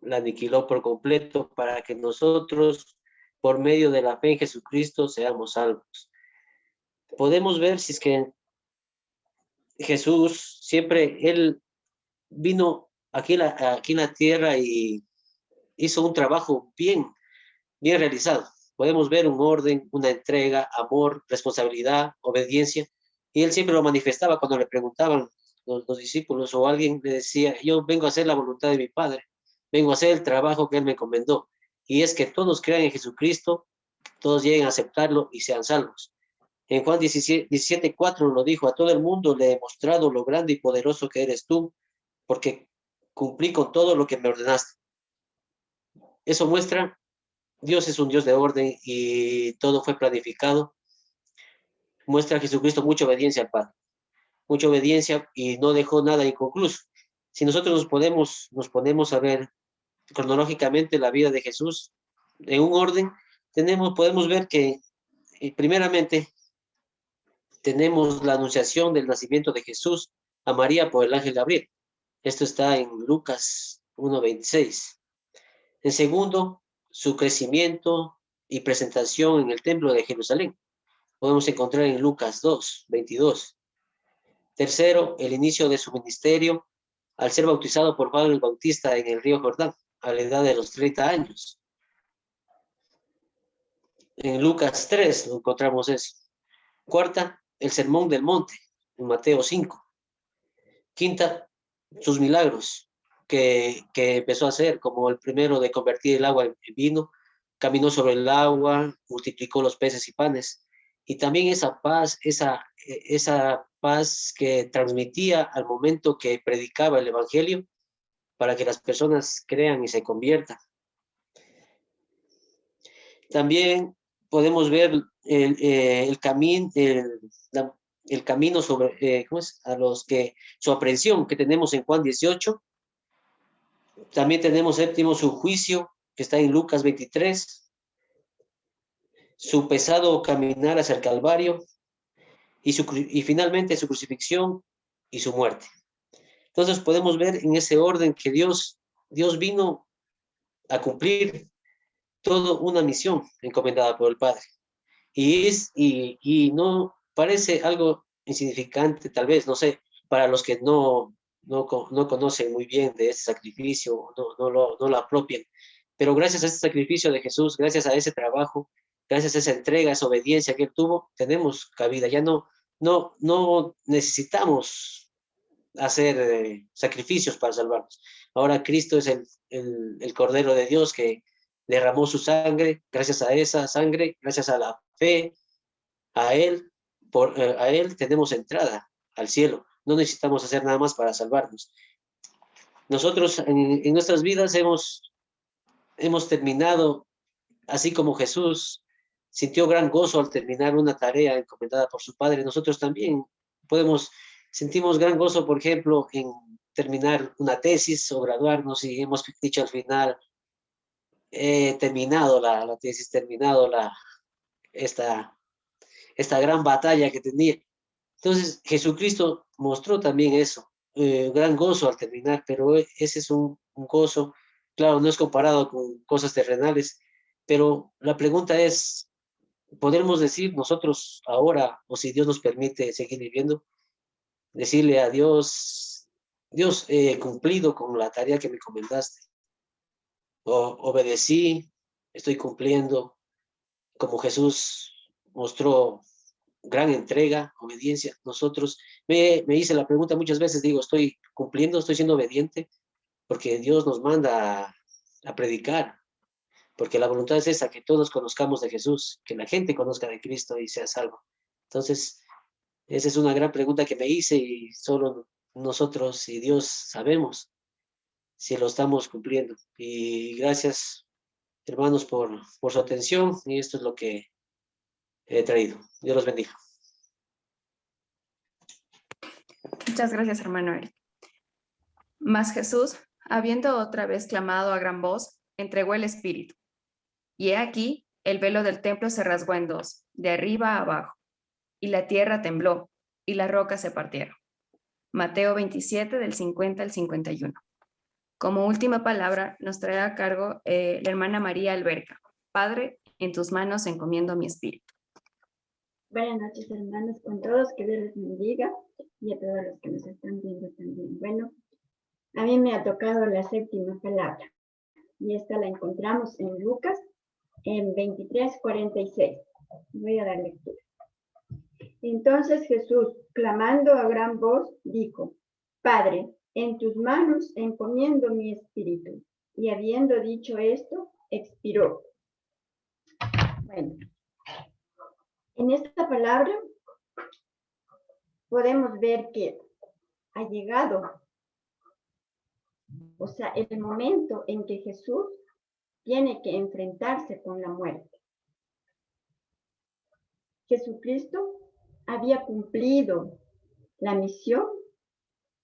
la aniquiló por completo para que nosotros, por medio de la fe en Jesucristo, seamos salvos. Podemos ver si es que Jesús siempre, Él vino aquí en la tierra y hizo un trabajo bien realizado. Podemos ver un orden, una entrega, amor, responsabilidad, obediencia, y Él siempre lo manifestaba cuando le preguntaban los discípulos o alguien le decía: yo vengo a hacer la voluntad de mi Padre, vengo a hacer el trabajo que Él me encomendó, y es que todos crean en Jesucristo, todos lleguen a aceptarlo y sean salvos. En Juan 17:4 lo dijo: a todo el mundo le he mostrado lo grande y poderoso que eres tú, porque cumplí con todo lo que me ordenaste. Eso muestra, Dios es un Dios de orden y todo fue planificado. Muestra a Jesucristo mucha obediencia al Padre, mucha obediencia, y no dejó nada inconcluso. Si nosotros nos ponemos a ver cronológicamente la vida de Jesús en un orden, podemos ver que primeramente tenemos la anunciación del nacimiento de Jesús a María por el ángel Gabriel. Esto está en Lucas 1:26. En segundo, su crecimiento y presentación en el templo de Jerusalén. Podemos encontrar en Lucas 2:22. Tercero, el inicio de su ministerio al ser bautizado por Juan el Bautista en el río Jordán, a la edad de los 30 años. En Lucas 3 encontramos eso. Cuarta, el sermón del monte, en Mateo 5. Quinta, sus milagros que empezó a hacer, como el primero de convertir el agua en vino, caminó sobre el agua, multiplicó los peces y panes. Y también esa paz que transmitía al momento que predicaba el evangelio para que las personas crean y se conviertan. También podemos ver el camino sobre a los que su aprehensión que tenemos en Juan 18. También tenemos séptimo su juicio, que está en Lucas 23. Su pesado caminar hacia el Calvario y finalmente su crucifixión y su muerte. Entonces podemos ver en ese orden que Dios vino a cumplir toda una misión encomendada por el Padre. Y no parece algo insignificante, tal vez, no sé, para los que no conocen muy bien de este sacrificio, no lo apropian. Pero gracias a este sacrificio de Jesús, gracias a ese trabajo, gracias a esa entrega, esa obediencia que él tuvo, tenemos cabida. Ya no necesitamos hacer sacrificios para salvarnos. Ahora Cristo es el Cordero de Dios que derramó su sangre. Gracias a esa sangre, gracias a la fe, a Él tenemos entrada al cielo. No necesitamos hacer nada más para salvarnos. Nosotros en nuestras vidas hemos terminado, así como Jesús sintió gran gozo al terminar una tarea encomendada por su Padre. Nosotros también sentimos gran gozo, por ejemplo, en terminar una tesis o graduarnos, y hemos dicho al final, he terminado la tesis, terminado esta gran batalla que tenía. Entonces, Jesucristo mostró también eso, gran gozo al terminar, pero ese es un gozo, claro, no es comparado con cosas terrenales, pero la pregunta es, ¿podemos decir nosotros ahora, o si Dios nos permite seguir viviendo, decirle a Dios, Dios, he cumplido con la tarea que me encomendaste, obedecí, estoy cumpliendo, como Jesús mostró gran entrega, obediencia? Nosotros, me hice la pregunta muchas veces, digo, estoy cumpliendo, estoy siendo obediente, porque Dios nos manda a predicar, porque la voluntad es esa, que todos conozcamos de Jesús, que la gente conozca de Cristo y sea salvo. Entonces, esa es una gran pregunta que me hice, y solo nosotros y Dios sabemos si lo estamos cumpliendo. Y gracias, hermanos, por su atención, y esto es lo que he traído. Dios los bendiga. Muchas gracias, hermano Eric. Mas Jesús, habiendo otra vez clamado a gran voz, entregó el Espíritu. Y he aquí, el velo del templo se rasgó en dos, de arriba a abajo, y la tierra tembló, y las rocas se partieron. Mateo 27, del 50 al 51. Como última palabra, nos trae a cargo la hermana María Alberca. Padre, en tus manos encomiendo mi espíritu. Buenas noches, hermanos, con todos, que Dios les bendiga, y a todos los que nos están viendo también. Bueno, a mí me ha tocado la séptima palabra, y esta la encontramos en Lucas, en 23:46. Voy a dar lectura. Entonces Jesús, clamando a gran voz, dijo: Padre, en tus manos encomiendo mi espíritu. Y habiendo dicho esto, expiró. Bueno, en esta palabra podemos ver que ha llegado, o sea, el momento en que Jesús tiene que enfrentarse con la muerte. Jesucristo había cumplido la misión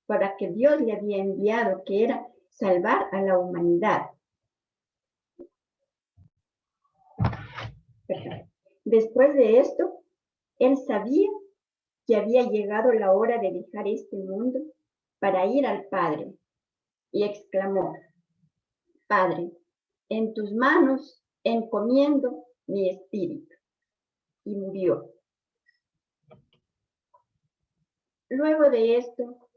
para que Dios le había enviado, que era salvar a la humanidad. Después de esto, él sabía que había llegado la hora de dejar este mundo para ir al Padre, y exclamó: Padre, en tus manos encomiendo mi espíritu. Y murió. Luego de esto,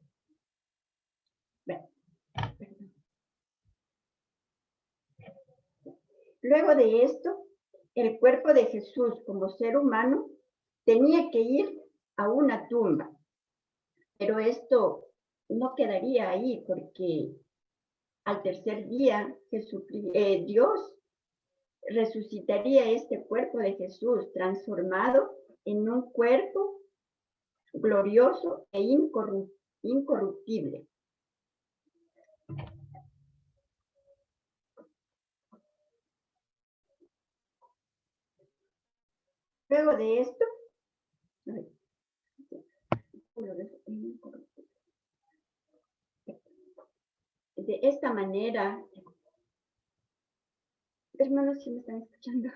el cuerpo de Jesús como ser humano tenía que ir a una tumba, pero esto no quedaría ahí, porque al tercer día Dios resucitaría este cuerpo de Jesús transformado en un cuerpo glorioso e incorruptible. Luego de esto, de esta manera, hermanos, ¿sí me están escuchando?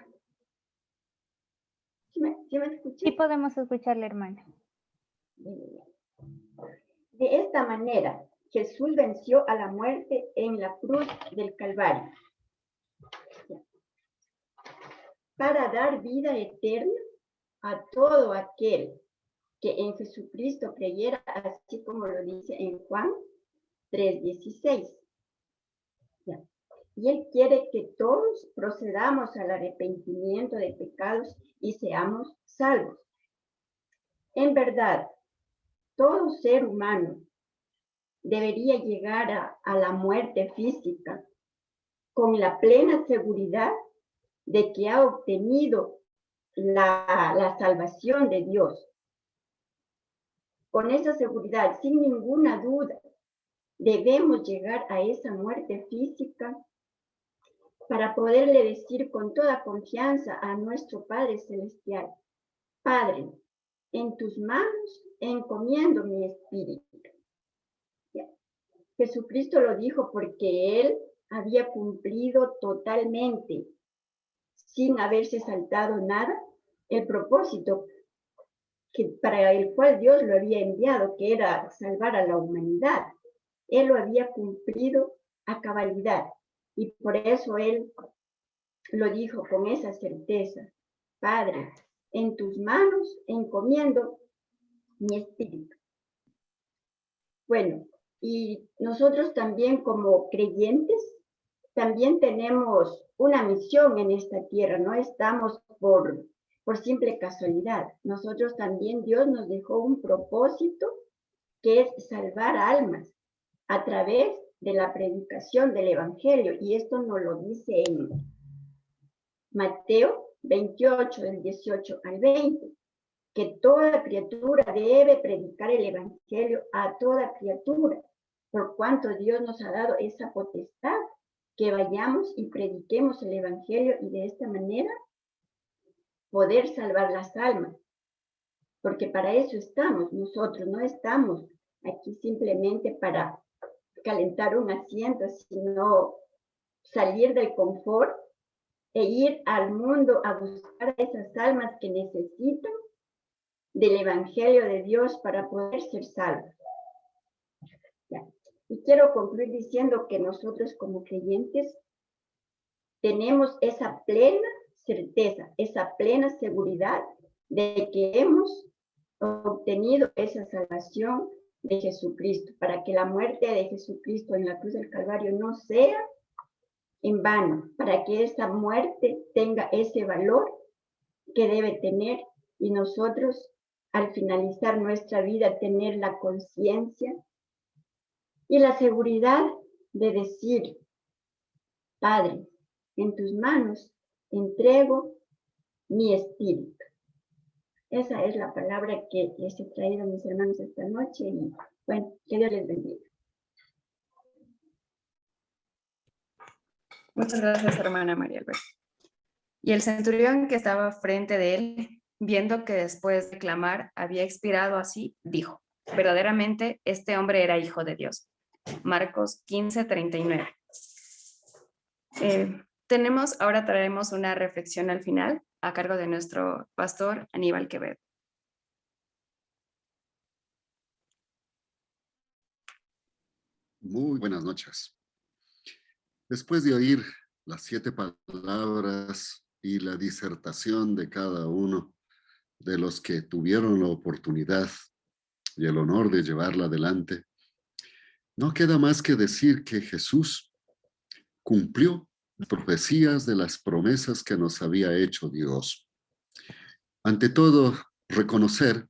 ¿Sí me escuchan? Sí podemos escucharle, hermana. De esta manera, Jesús venció a la muerte en la cruz del Calvario. para dar vida eterna a todo aquel que en Jesucristo creyera, así como lo dice en Juan 3:16. Y Él quiere que todos procedamos al arrepentimiento de pecados y seamos salvos. En verdad, todo ser humano debería llegar a la muerte física con la plena seguridad de que ha obtenido la salvación de Dios. Con esa seguridad, sin ninguna duda, debemos llegar a esa muerte física para poderle decir con toda confianza a nuestro Padre Celestial: Padre, en tus manos encomiendo mi espíritu. Jesucristo lo dijo porque Él había cumplido totalmente, sin haberse saltado nada, el propósito para el cual Dios lo había enviado, que era salvar a la humanidad. Él lo había cumplido a cabalidad. Y por eso Él lo dijo con esa certeza: Padre, en tus manos encomiendo mi espíritu. Bueno, y nosotros también como creyentes, también tenemos una misión en esta tierra, no estamos por simple casualidad. Nosotros también, Dios nos dejó un propósito, que es salvar almas a través de la predicación del Evangelio. Y esto nos lo dice en Mateo 28, del 18 al 20, que toda criatura debe predicar el Evangelio a toda criatura, por cuanto Dios nos ha dado esa potestad, que vayamos y prediquemos el Evangelio y de esta manera poder salvar las almas. Porque para eso estamos nosotros, no estamos aquí simplemente para calentar un asiento, sino salir del confort e ir al mundo a buscar a esas almas que necesitan del Evangelio de Dios para poder ser salvos. Y quiero concluir diciendo que nosotros como creyentes tenemos esa plena certeza, esa plena seguridad de que hemos obtenido esa salvación de Jesucristo, para que la muerte de Jesucristo en la cruz del Calvario no sea en vano, para que esa muerte tenga ese valor que debe tener, y nosotros al finalizar nuestra vida tener la conciencia y la seguridad de decir: Padre, en tus manos entrego mi espíritu. Esa es la palabra que les he traído a mis hermanos esta noche, y bueno, que Dios les bendiga. Muchas gracias, hermana María Alberta. Y el centurión que estaba frente de él, viendo que después de clamar había expirado así, dijo: verdaderamente este hombre era hijo de Dios. Marcos 15:39. Ahora traeremos una reflexión al final a cargo de nuestro pastor Aníbal Quevedo. Muy buenas noches. Después de oír las 7 palabras y la disertación de cada uno de los que tuvieron la oportunidad y el honor de llevarla adelante, no queda más que decir que Jesús cumplió las profecías de las promesas que nos había hecho Dios. Ante todo, reconocer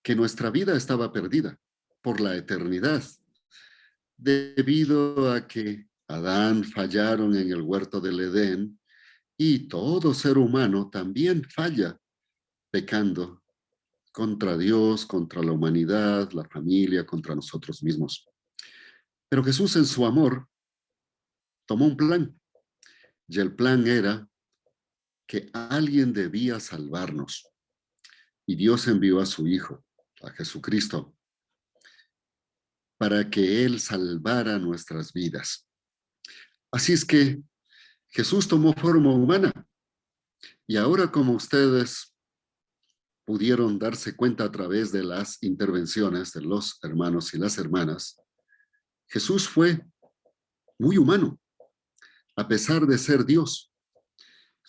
que nuestra vida estaba perdida por la eternidad, debido a que Adán fallaron en el huerto del Edén, y todo ser humano también falla, pecando contra Dios, contra la humanidad, la familia, contra nosotros mismos. Pero Jesús, en su amor, tomó un plan, y el plan era que alguien debía salvarnos. Y Dios envió a su Hijo, a Jesucristo, para que Él salvara nuestras vidas. Así es que Jesús tomó forma humana, y ahora, como ustedes pudieron darse cuenta a través de las intervenciones de los hermanos y las hermanas, Jesús fue muy humano, a pesar de ser Dios.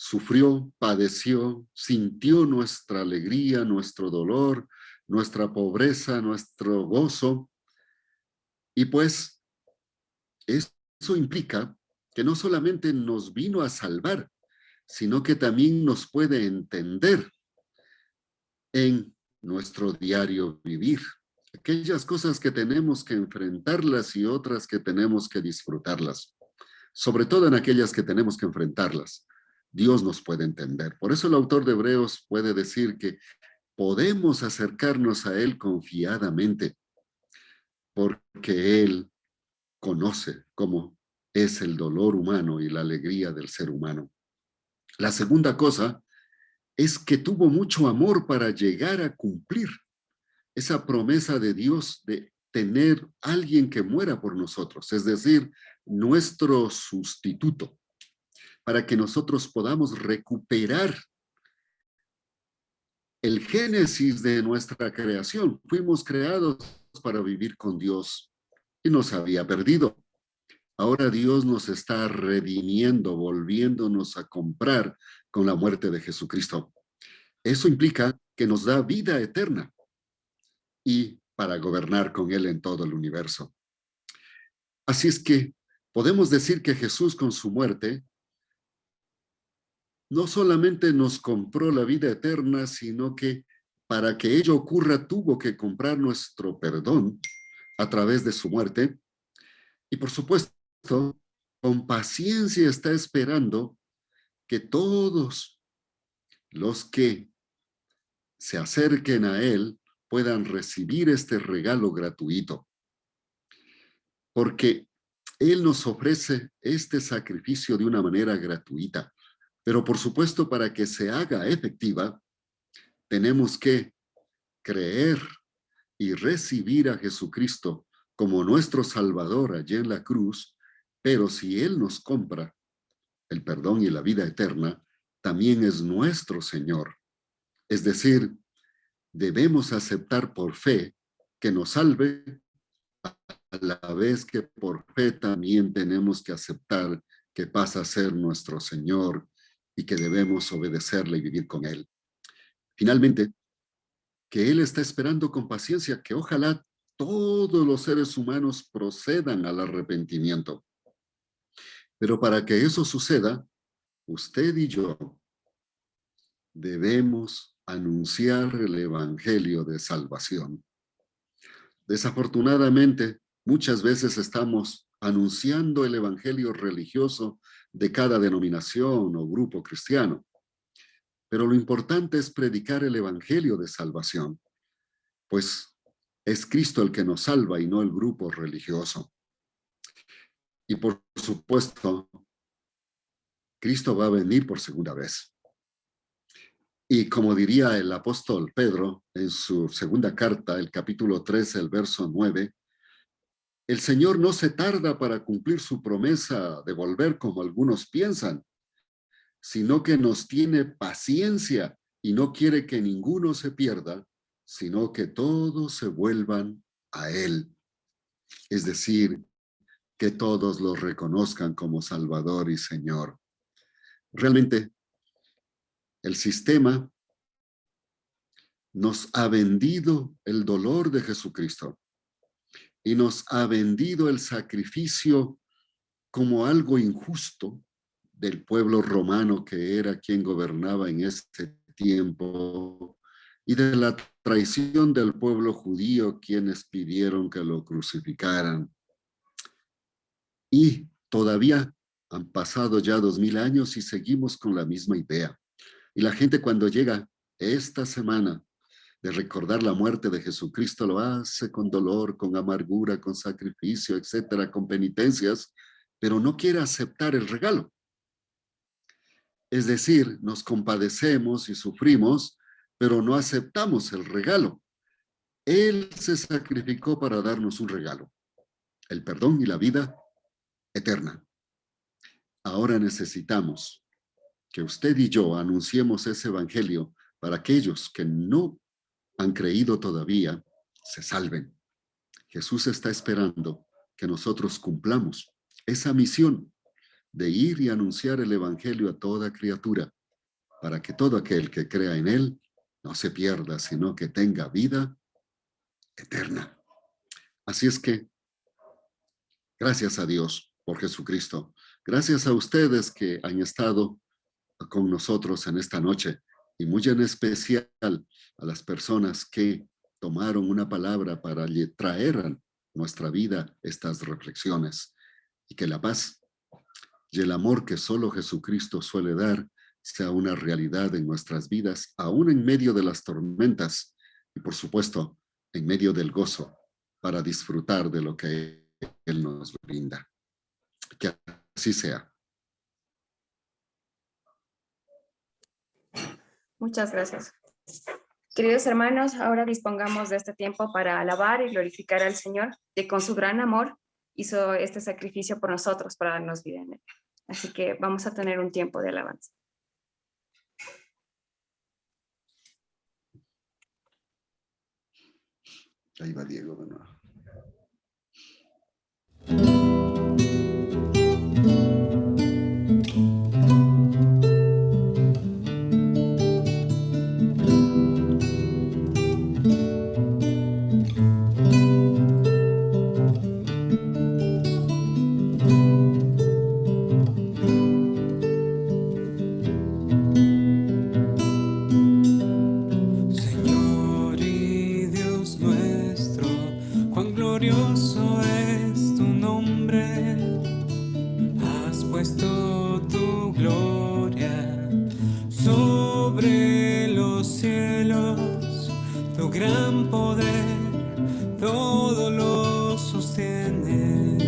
sufrió, padeció, sintió nuestra alegría, nuestro dolor, nuestra pobreza, nuestro gozo. Y pues eso implica que no solamente nos vino a salvar, sino que también nos puede entender en nuestro diario vivir. Aquellas cosas que tenemos que enfrentarlas y otras que tenemos que disfrutarlas. Sobre todo en aquellas que tenemos que enfrentarlas. Dios nos puede entender. Por eso el autor de Hebreos puede decir que podemos acercarnos a Él confiadamente, porque Él conoce cómo es el dolor humano y la alegría del ser humano. La segunda cosa es que tuvo mucho amor para llegar a cumplir esa promesa de Dios de tener alguien que muera por nosotros, es decir, nuestro sustituto, para que nosotros podamos recuperar el génesis de nuestra creación. Fuimos creados para vivir con Dios y nos había perdido. Ahora Dios nos está redimiendo, volviéndonos a comprar con la muerte de Jesucristo. Eso implica que nos da vida eterna y para gobernar con Él en todo el universo. Así es que podemos decir que Jesús con su muerte no solamente nos compró la vida eterna, sino que para que ello ocurra tuvo que comprar nuestro perdón a través de su muerte. Y por supuesto, con paciencia está esperando que todos los que se acerquen a Él puedan recibir este regalo gratuito. Porque Él nos ofrece este sacrificio de una manera gratuita. Pero por supuesto, para que se haga efectiva, tenemos que creer y recibir a Jesucristo como nuestro Salvador allí en la cruz, pero si Él nos compra el perdón y la vida eterna, también es nuestro Señor. Es decir, debemos aceptar por fe que nos salve, a la vez que por fe también tenemos que aceptar que pasa a ser nuestro Señor y que debemos obedecerle y vivir con Él. Finalmente, que Él está esperando con paciencia que ojalá todos los seres humanos procedan al arrepentimiento. Pero para que eso suceda, usted y yo debemos anunciar el evangelio de salvación. Desafortunadamente, muchas veces estamos anunciando el evangelio religioso de cada denominación o grupo cristiano. Pero lo importante es predicar el evangelio de salvación, pues es Cristo el que nos salva y no el grupo religioso. Y por supuesto, Cristo va a venir por segunda vez. Y como diría el apóstol Pedro en su segunda carta, el capítulo 13, el verso 9, el Señor no se tarda para cumplir su promesa de volver como algunos piensan, sino que nos tiene paciencia y no quiere que ninguno se pierda, sino que todos se vuelvan a Él. Es decir, que todos lo reconozcan como Salvador y Señor. Realmente, el sistema nos ha vendido el dolor de Jesucristo y nos ha vendido el sacrificio como algo injusto del pueblo romano que era quien gobernaba en ese tiempo y de la traición del pueblo judío quienes pidieron que lo crucificaran. Y todavía han pasado ya 2000 años y seguimos con la misma idea. Y la gente cuando llega esta semana de recordar la muerte de Jesucristo lo hace con dolor, con amargura, con sacrificio, etcétera, con penitencias, pero no quiere aceptar el regalo. Es decir, nos compadecemos y sufrimos, pero no aceptamos el regalo. Él se sacrificó para darnos un regalo, el perdón y la vida eterna. Ahora necesitamos que usted y yo anunciemos ese evangelio para aquellos que no han creído todavía, se salven. Jesús está esperando que nosotros cumplamos esa misión de ir y anunciar el evangelio a toda criatura, para que todo aquel que crea en él no se pierda, sino que tenga vida eterna. Así es que, gracias a Dios por Jesucristo. Gracias a ustedes que han estado con nosotros en esta noche y muy en especial a las personas que tomaron una palabra para traer a nuestra vida estas reflexiones, y que la paz y el amor que solo Jesucristo suele dar sea una realidad en nuestras vidas, aún en medio de las tormentas y, por supuesto, en medio del gozo, para disfrutar de lo que Él nos brinda. Que así sea. Muchas gracias. Queridos hermanos, ahora dispongamos de este tiempo para alabar y glorificar al Señor, que con su gran amor hizo este sacrificio por nosotros para darnos vida en él. Así que vamos a tener un tiempo de alabanza. Ahí va Diego de nuevo. Señor y Dios nuestro, cuán glorioso es tu nombre. Has puesto tu gloria sobre los cielos, tu gran poder todo lo sostiene.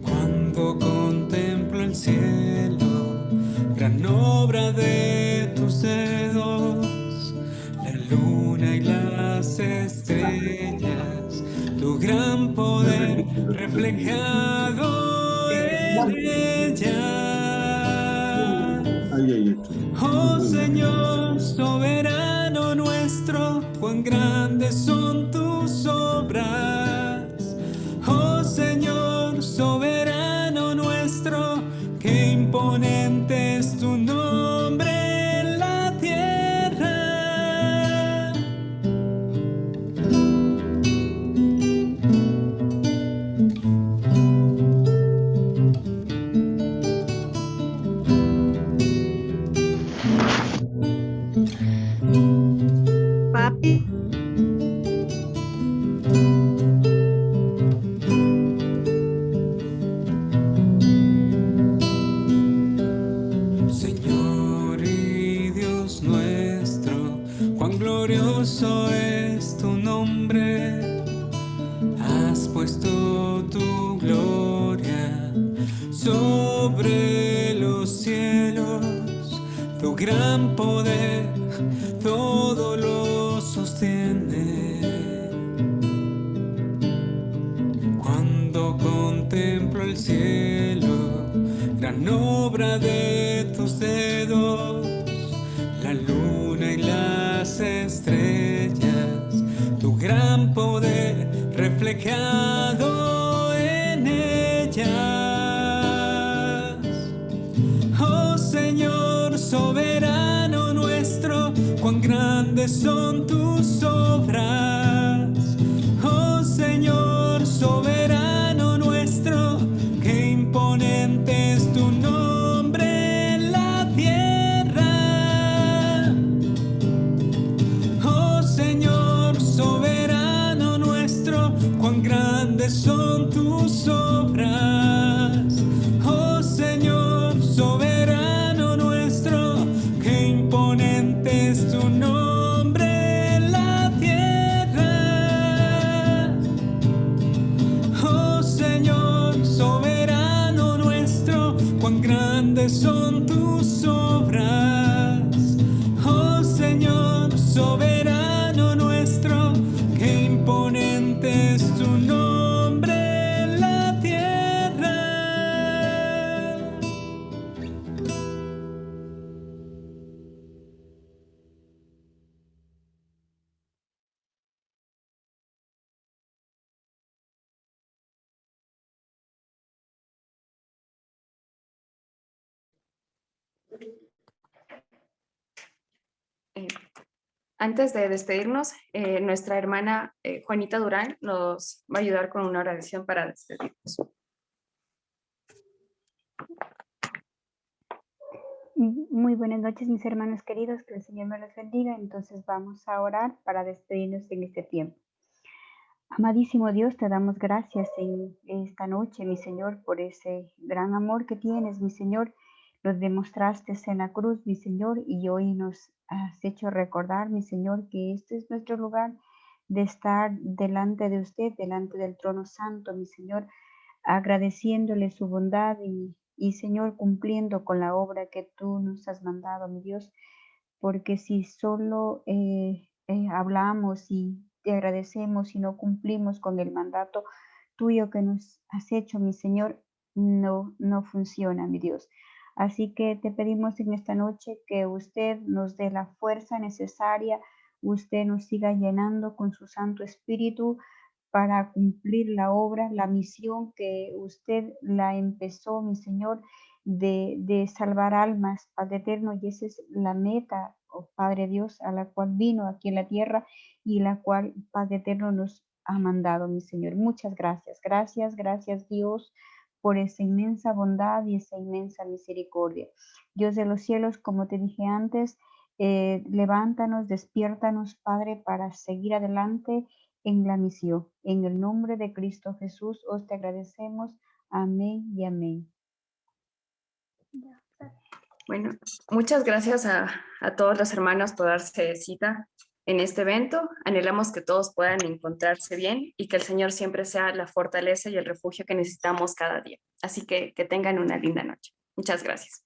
Cuando contemplo el cielo, gran obra de tus dedos, la luna y las estrellas, tu gran poder reflejado en ellas. Oh Señor, soberano nuestro, cuán grandes son tus obras. Oh Señor, soberano nuestro, qué imponente es tu nombre en la tierra. Papi. Señor y Dios nuestro, cuán glorioso es tu nombre. Has puesto tu gloria sobre los cielos, tu gran poder todo lo sostiene. Cuando contemplo el cielo, gran obra de tus dedos, la luna y las estrellas, tu gran poder reflejado en ellas. Oh Señor, soberano nuestro, cuán grandes son tus obras. Oh Señor, soberano nuestro, qué imponente es tu nombre en la tierra. Oh Señor, soberano nuestro, cuán grandes son tus obras. Oh Señor, soberano nuestro, qué imponente es tu nombre en la tierra. Oh Señor, soberano nuestro, cuán grandes son tus obras. Oh Señor, soberano nuestro, qué imponente es tu nombre en la tierra. Antes de despedirnos, nuestra hermana Juanita Durán nos va a ayudar con una oración para despedirnos. Muy buenas noches, mis hermanos queridos, que el Señor me los bendiga. Entonces vamos a orar para despedirnos en este tiempo. Amadísimo Dios, te damos gracias en esta noche, mi Señor, por ese gran amor que tienes, mi Señor. Lo demostraste en la cruz, mi Señor, y hoy nos has hecho recordar, mi Señor, que este es nuestro lugar de estar delante de usted, delante del trono santo, mi Señor, agradeciéndole su bondad y Señor, cumpliendo con la obra que tú nos has mandado, mi Dios, porque si solo hablamos y te agradecemos y no cumplimos con el mandato tuyo que nos has hecho, mi Señor, no funciona, mi Dios. Así que te pedimos en esta noche que usted nos dé la fuerza necesaria, usted nos siga llenando con su Santo Espíritu para cumplir la obra, la misión que usted la empezó, mi Señor, de salvar almas, Padre eterno, y esa es la meta, oh Padre Dios, a la cual vino aquí en la tierra y la cual Padre eterno nos ha mandado, mi Señor. Muchas gracias, gracias Dios por esa inmensa bondad y esa inmensa misericordia. Dios de los cielos, como te dije antes, levántanos, despiértanos, Padre, para seguir adelante en la misión. En el nombre de Cristo Jesús os te agradecemos. Amén y amén. Bueno, muchas gracias a todos los hermanos por darse cita en este evento. Anhelamos que todos puedan encontrarse bien y que el Señor siempre sea la fortaleza y el refugio que necesitamos cada día. Así que tengan una linda noche. Muchas gracias.